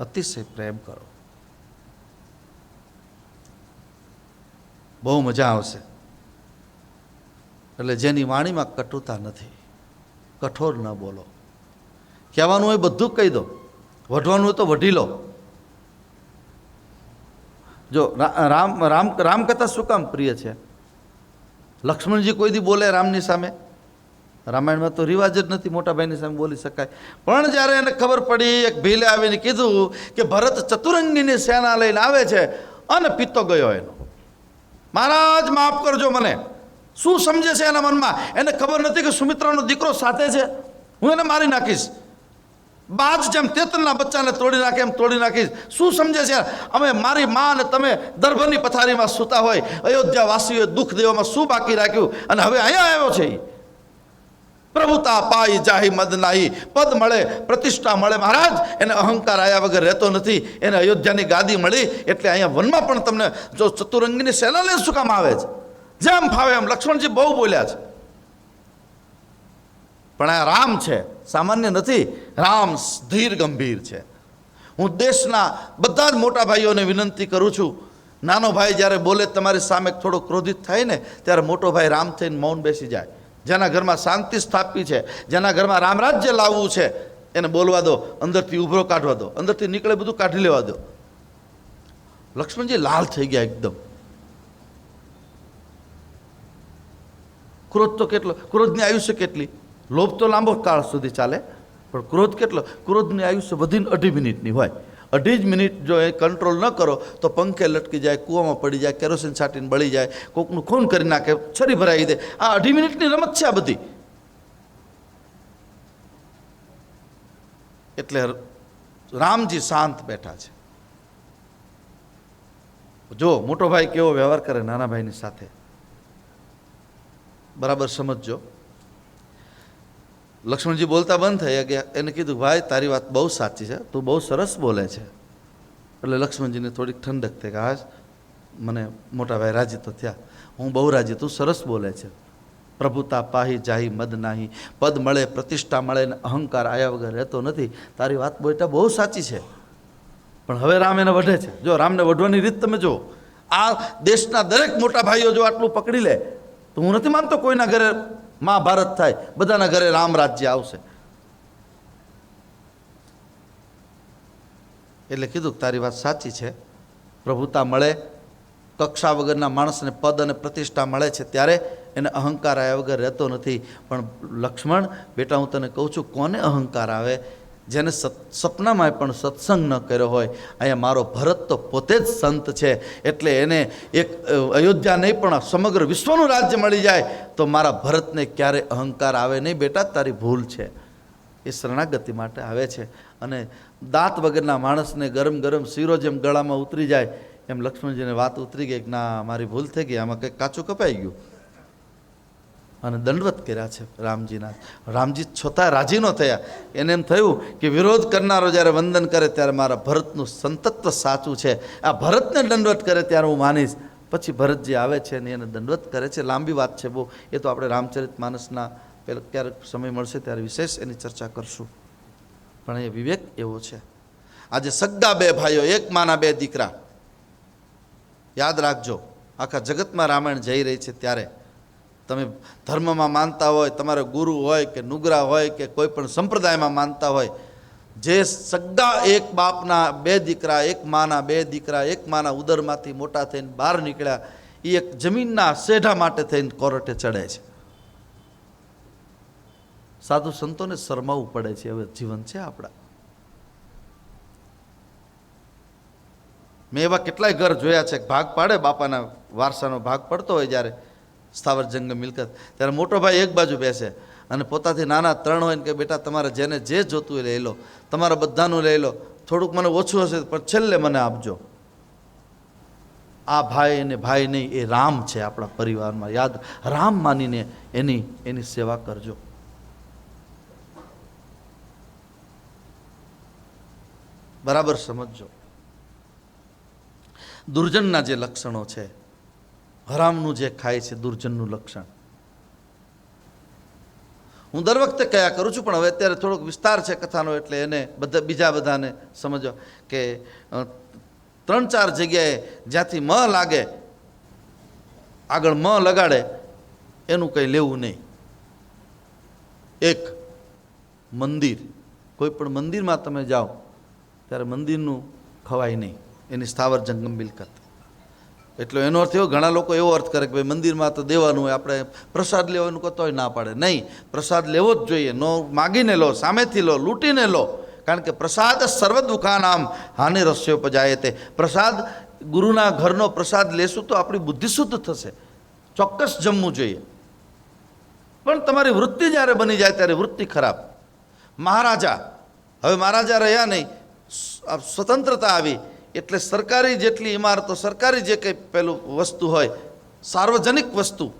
અતિશય પ્રેમ કરો, બહુ મજા આવશે. એટલે જેની વાણીમાં કટુતા નથી, કઠોર ન બોલો. કહેવાનું હોય બધું કહી દો, વઢવાનું હોય તો વઢી લો. જો રામકથા શું કામ પ્રિય છે? લક્ષ્મણજી કોઈ દી બોલે રામની સામે? રામાયણમાં તો રિવાજ જ નથી મોટા ભાઈની સામે બોલી શકાય. પણ જ્યારે એને ખબર પડી, એક ભીલે આવીને કીધું કે ભરત ચતુરંગીની સેના લઈને આવે છે, અને પિત્તો ગયો એનો. મહારાજ માફ કરજો મને. શું સમજે છે એના મનમાં? એને ખબર નથી કે સુમિત્રાનો દીકરો સાથે છે, હું એને મારી નાખીશ. બાજ જેમ તેતરના બચ્ચાને તોડી નાખે એમ તોડી નાખીશ. શું સમજે છે? અમે મારી મા અને તમે દર્ભની પથારીમાં સૂતા હોય, અયોધ્યા વાસીઓએ દુઃખ દેવામાં શું બાકી રાખ્યું? અને હવે અહીંયા આવ્યો છે. પ્રભુતા પાઈ જાહી મદ નાહી, પદ મળે પ્રતિષ્ઠા મળે. મહારાજ એને અહંકાર આયા વગર રહેતો નથી. એને અયોધ્યાની ગાદી મળી એટલે અહીંયા વનમાં પણ તમને જો ચતુરંગીની સેના લઈને શું કામ આવે છે? જેમ ફાવે એમ. લક્ષ્મણજી બહુ બોલ્યા છે, પણ આ રામ છે, સામાન્ય નથી. રામ ધીર ગંભીર છે. હું દેશના બધા જ મોટા ભાઈઓને વિનંતી કરું છું, નાનો ભાઈ જ્યારે બોલે તમારી સામે થોડો ક્રોધિત થાય ને, ત્યારે મોટો ભાઈ રામ થઈને મૌન બેસી જાય. જેના ઘરમાં શાંતિ સ્થાપવી છે, જેના ઘરમાં રામરાજ્ય લાવવું છે, એને બોલવા દો, અંદરથી ઉભરો કાઢવા દો, અંદરથી નીકળે બધું કાઢી લેવા દો. લક્ષ્મણજી લાલ થઈ ગયા એકદમ. ક્રોધ તો કેટલો, ક્રોધની આયુષ્ય કેટલી? લોભ તો લાંબો કાળ સુધી ચાલે, પણ ક્રોધ કેટલો? ક્રોધની આયુષ્ય વધીને 2.5 મિનિટની હોય. 2.5 મિનિટ જો એ કંટ્રોલ ન કરો તો પંખે લટકી જાય, કૂવામાં પડી જાય, કેરોસીન છાંટીને બળી જાય, કોકનું ખૂન કરી નાખે, છરી ભરાવી દે. આ 2.5 મિનિટની રમત છે આ બધી. એટલે રામજી શાંત બેઠા છે. જો મોટો ભાઈ કેવો વ્યવહાર કરે નાના ભાઈની સાથે, બરાબર સમજજો. લક્ષ્મણજી બોલતા બંધ થઈ ગયા. એને કીધું ભાઈ તારી વાત બહુ સાચી છે, તું બહુ સરસ બોલે છે. એટલે લક્ષ્મણજીને થોડીક ઠંડક થઈ કે હા મને મોટા ભાઈ રાજી તો થયા, હું બહુ રાજી, તું સરસ બોલે છે. પ્રભુતા પાહી જાહી મદ નાહી, પદ મળે પ્રતિષ્ઠા મળે ને અહંકાર આયા વગર રહેતો નથી. તારી વાત બેટા બહુ સાચી છે, પણ હવે રામ એને વઢે છે. જો રામને વઢવાની રીત તમે જુઓ. આ દેશના દરેક મોટા ભાઈઓ જો આટલું પકડી લે તો હું નથી માનતો કોઈના ઘરે મહાભારત થાય, બધાના ઘરે રામ રાજ્ય આવશે. એટલે કીધું તારી વાત સાચી છે, પ્રભુતા મળે, કક્ષા વગરના માણસને પદ અને પ્રતિષ્ઠા મળે છે ત્યારે એને અહંકાર આવ્યા વગર રહેતો નથી. પણ લક્ષ્મણ બેટા હું તને કહું છું, કોને અહંકાર આવે? જેને સપનામાં પણ સત્સંગ ન કર્યો હોય. અહીંયા મારો ભરત તો પોતે જ સંત છે, એટલે એને એક અયોધ્યા નહીં પણ સમગ્ર વિશ્વનું રાજ્ય મળી જાય તો મારા ભરતને ક્યારે અહંકાર આવે નહીં. બેટા તારી ભૂલ છે. એ શરણાગતિ માટે આવે છે. અને દાંત વગરના માણસને ગરમ ગરમ શીરો જેમ ગળામાં ઉતરી જાય એમ લક્ષ્મણજીને વાત ઉતરી ગઈ કે ના મારી ભૂલ થઈ ગઈ, આમાં કંઈક કાચું કપાઈ ગયું. અને દંડવત કર્યા છે રામજીના. રામજી છતાં રાજી ન થયા. એને એમ થયું કે વિરોધ કરનારો જ્યારે વંદન કરે ત્યારે મારા ભરતનું સંતત્વ સાચું છે, આ ભરતને દંડવત કરે ત્યારે હું માનીશ. પછી ભરતજી આવે છે ને એને દંડવત કરે છે. લાંબી વાત છે બહુ, એ તો આપણે રામચરિત માનસના પેલા ક્યારેક સમય મળશે ત્યારે વિશેષ એની ચર્ચા કરશું. પણ એ વિવેક એવો છે. આજે સગ્ગા 2 ભાઈઓ, એક માના 2 દીકરા. યાદ રાખજો, આખા જગતમાં રામાયણ જઈ રહી છે ત્યારે તમે ધર્મમાં માનતા હોય, તમારો ગુરુ હોય કે નુગરા હોય કે કોઈ પણ સંપ્રદાયમાં માનતા હોય, જે સગ્ગા એક બાપના 2 દીકરા, એક માના 2 દીકરા, એક માના ઉદરમાંથી મોટા થઈને બહાર નીકળ્યા, એ એક જમીનના સેઢા માટે થઈને કોર્ટે ચડે છે. સાધુ સંતોને શરમાવવું પડે છે. હવે જીવન છે આપણા. મેં એવા કેટલાય ઘર જોયા છે, ભાગ પાડે બાપાના વારસાનો ભાગ પડતો હોય જ્યારે સ્થાવર જંગમ મિલકત, ત્યારે મોટો ભાઈ એક બાજુ બેસે અને પોતાથી નાના 3 હોય ને કે બેટા તમારે જેને જે જોતું હોય લઈ લો, તમારા બધાનું લઈ લો, થોડુંક મને ઓછું હશે પણ છેલ્લે મને આપજો. આ ભાઈ અને ભાઈ નહીં, એ રામ છે આપણા પરિવારમાં. યાદ, રામ માનીને એની સેવા કરજો. બરાબર સમજજો. દુર્જનના જે લક્ષણો છે, હરામનું જે ખાય છે દુર્જનનું લક્ષણ, હું દર વખતે કયા કરું છું, પણ હવે અત્યારે થોડોક વિસ્તાર છે કથાનો એટલે એને બીજા બધાને સમજો કે 3-4 જગ્યાએ જ્યાંથી મ લાગે આગળ મ લગાડે એનું કંઈ લેવું નહીં. એક મંદિર, કોઈ પણ મંદિરમાં તમે જાઓ ત્યારે મંદિરનું ખવાય નહીં, એની સ્થાવર જંગમ મિલકત. એટલે એનો અર્થ એવો, ઘણા લોકો એવો અર્થ કરે કે ભાઈ મંદિરમાં તો દેવાનું હોય, આપણે પ્રસાદ લેવાનું કહો તોય ના પાડે. નહીં, પ્રસાદ લેવો જ જોઈએ. નો માગીને લો, સામેથી લો, લૂંટીને લો. કારણ કે પ્રસાદ સર્વ દુઃખાનામ હાનિ રસ્યોપજાય તે. પ્રસાદ, ગુરુના ઘરનો પ્રસાદ લેશું તો આપણી બુદ્ધિ શુદ્ધ થશે. ચોક્કસ જમવું જોઈએ. પણ તમારી વૃત્તિ જ્યારે બની જાય ત્યારે વૃત્તિ ખરાબ. મહારાજા, હવે મહારાજા રહ્યા નહીં, સ્વતંત્રતા આવી એટલે સરકારી જેટલી ઇમારતો, સરકારી જે કંઈ પેલું વસ્તુ હોય, સાર્વજનિક વસ્તુ,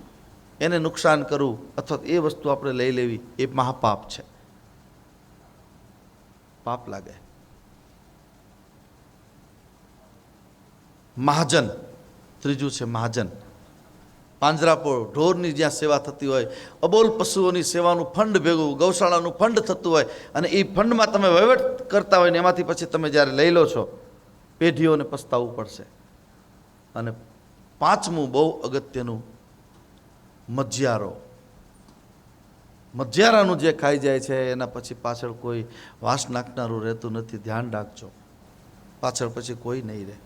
એને નુકસાન કરવું અથવા એ વસ્તુ આપણે લઈ લેવી એ મહાપાપ છે. પાપ લાગે. મહાજન, ત્રીજું છે મહાજન. પાંજરાપોળ, ઢોરની જ્યાં સેવા થતી હોય, અબોલ પશુઓની સેવાનું ફંડ ભેગું, ગૌશાળાનું ફંડ થતું હોય, અને એ ફંડમાં તમે વહીવટ કરતા હોય ને એમાંથી પછી તમે જ્યારે લઈ લો છો, પેઢીઓને પસ્તાવવું પડશે. અને પાંચમું બહુ અગત્યનું, મજિયારો. મજિયારાનું જે ખાઈ જાય છે એના પછી પાછળ કોઈ વાસ નાખનારું રહેતું નથી. ધ્યાન રાખજો, પાછળ પછી કોઈ નહીં રહે.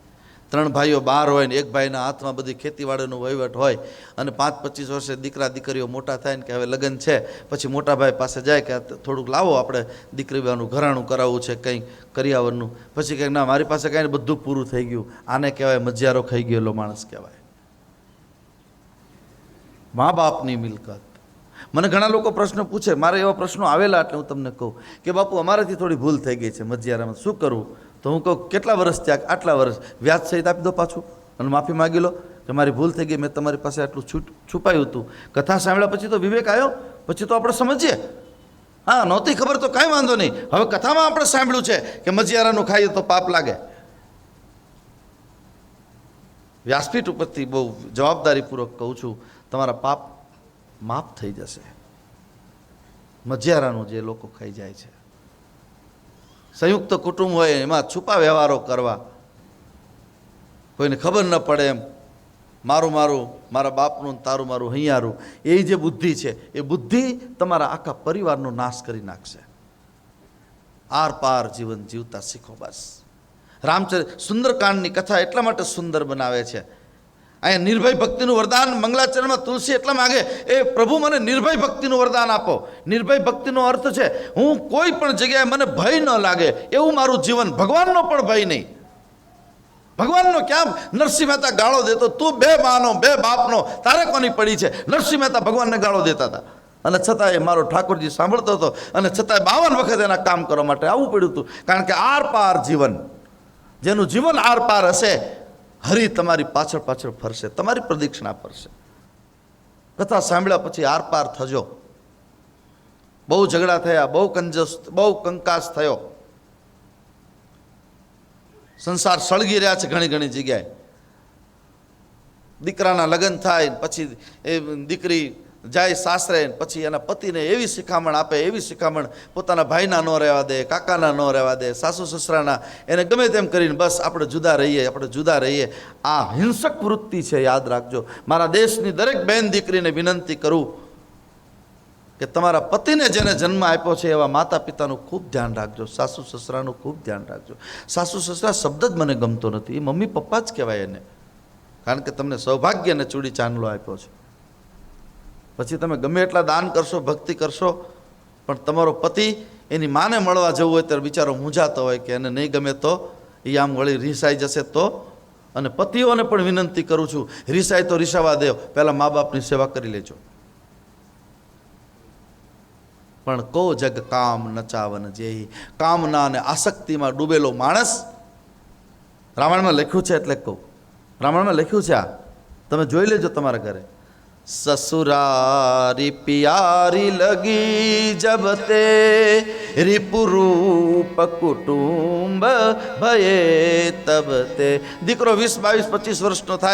3 ભાઈઓ બહાર હોય ને એક ભાઈના હાથમાં બધી ખેતીવાડીનો વહીવટ હોય અને 5-25 વર્ષે દીકરા દીકરીઓ મોટા થાય ને કે હવે લગ્ન છે, પછી મોટા ભાઈ પાસે જાય કે થોડુંક લાવો આપણે દીકરીવાનું ઘરાણું કરાવવું છે, કંઈ કરિયાવરનું. પછી કંઈક ના, મારી પાસે કાંઈ બધું પૂરું થઈ ગયું. આને કહેવાય મજિયારો ખાઈ ગયેલો માણસ કહેવાય. મા બાપની મિલકત. મને ઘણા લોકો પ્રશ્ન પૂછે, મારે એવા પ્રશ્નો આવેલા એટલે હું તમને કહું કે બાપુ અમારાથી થોડી ભૂલ થઈ ગઈ છે મજિયારામાં, શું કરવું? તો હું કહું કેટલા વર્ષ થયા? આટલા વર્ષ. વ્યાજ સહિત આપી દો પાછું અને માફી માગી લો કે મારી ભૂલ થઈ ગઈ, મેં તમારી પાસે આટલું છુપાયું હતું. કથા સાંભળ્યા પછી તો વિવેક આવ્યો, પછી તો આપણે સમજીએ. હા, નહોતી ખબર તો કાંઈ વાંધો નહીં. હવે કથામાં આપણે સાંભળ્યું છે કે મજિયારાનું ખાઈએ તો પાપ લાગે. વ્યાસપીઠ ઉપરથી બહુ જવાબદારીપૂર્વક કહું છું, તમારા પાપ માફ થઈ જશે. મજિયારાનું જે લોકો ખાઈ જાય છે, સંયુક્ત કુટુંબ હોય એમાં છુપા વ્યવહારો કરવા, કોઈને ખબર ન પડે એમ, મારું મારું, મારા બાપનું તારું મારું હૈયારું, એ જે બુદ્ધિ છે એ બુદ્ધિ તમારા આખા પરિવારનો નાશ કરી નાખશે. આર પાર જીવન જીવતા શીખો બસ. રામચરિત્ર સુંદરકાંડની કથા એટલા માટે સુંદર બનાવે છે. અહીંયા નિર્ભય ભક્તિનું વરદાન મંગલાચરણમાં તુલસી એટલા માગે, એ પ્રભુ મને નિર્ભય ભક્તિનું વરદાન આપો. નિર્ભય ભક્તિનો અર્થ છે હું કોઈ પણ જગ્યાએ મને ભય ન લાગે એવું મારું જીવન. ભગવાનનો પણ ભય નહીં. ભગવાનનો ક્યાં? નરસિંહ મહેતા ગાળો દેતો, તું 2 માનો 2 બાપનો, તારે કોની પડી છે? નરસિંહ મહેતા ભગવાનને ગાળો દેતા હતા અને છતાંય મારો ઠાકોરજી સાંભળતો હતો અને છતાંય 52 વખત એના કામ કરવા માટે આવવું પડ્યું હતું. કારણ કે આર પાર જીવન, જેનું જીવન આર પાર હશે, હરિ તમારી પાછળ પાછળ ફરશે, તમારી પ્રદક્ષિણા ફરશે. કથા સાંભળ્યા પછી આર પાર થજો. બહુ ઝઘડા થયા, બહુ કંકાસ થયો, સંસાર સળગી રહ્યા છે ઘણી ઘણી જગ્યાએ. દીકરાના લગ્ન થાય પછી એ દીકરી જાય સાસરે, પછી એના પતિને એવી શિખામણ આપે, એવી શિખામણ પોતાના ભાઈના ન રહેવા દે, કાકાના ન રહેવા દે, સાસુ સસરાના, એને ગમે તેમ કરીને બસ આપણે જુદા રહીએ, આપણે જુદા રહીએ. આ હિંસક વૃત્તિ છે, યાદ રાખજો. મારા દેશની દરેક બહેન દીકરીને વિનંતી કરું કે તમારા પતિને જેને જન્મ આપ્યો છે એવા માતા પિતાનું ખૂબ ધ્યાન રાખજો, સાસુ સસરાનું ખૂબ ધ્યાન રાખજો. સાસુ સસરા શબ્દ જ મને ગમતો નથી, એ મમ્મી પપ્પા જ કહેવાય એને, કારણ કે તમને સૌભાગ્ય અને ચૂડી ચાંદલો આપ્યો છે. પછી તમે ગમે એટલા દાન કરશો, ભક્તિ કરશો, પણ તમારો પતિ એની માને મળવા જવું હોય ત્યારે બિચારો મૂંઝાતો હોય કે એને નહીં ગમે તો એ આમ વળી રીસાઈ જશે તો. અને પતિઓને પણ વિનંતી કરું છું, રીસાય તો રીસાવા દો, પહેલાં મા બાપની સેવા કરી લેજો. પણ કો જગ કામ નચાવન જેહી, કામના અને આસક્તિમાં ડૂબેલો માણસ. રામાયણમાં લખ્યું છે એટલે કહું, રામાયણમાં લખ્યું છે, આ તમે જોઈ લેજો તમારા ઘરે. ससुरारी प्यारी लगी जब ते रिपुरूप कुटुंब भये तब ते. દીકરો 20, 22, 25 વર્ષનો થાય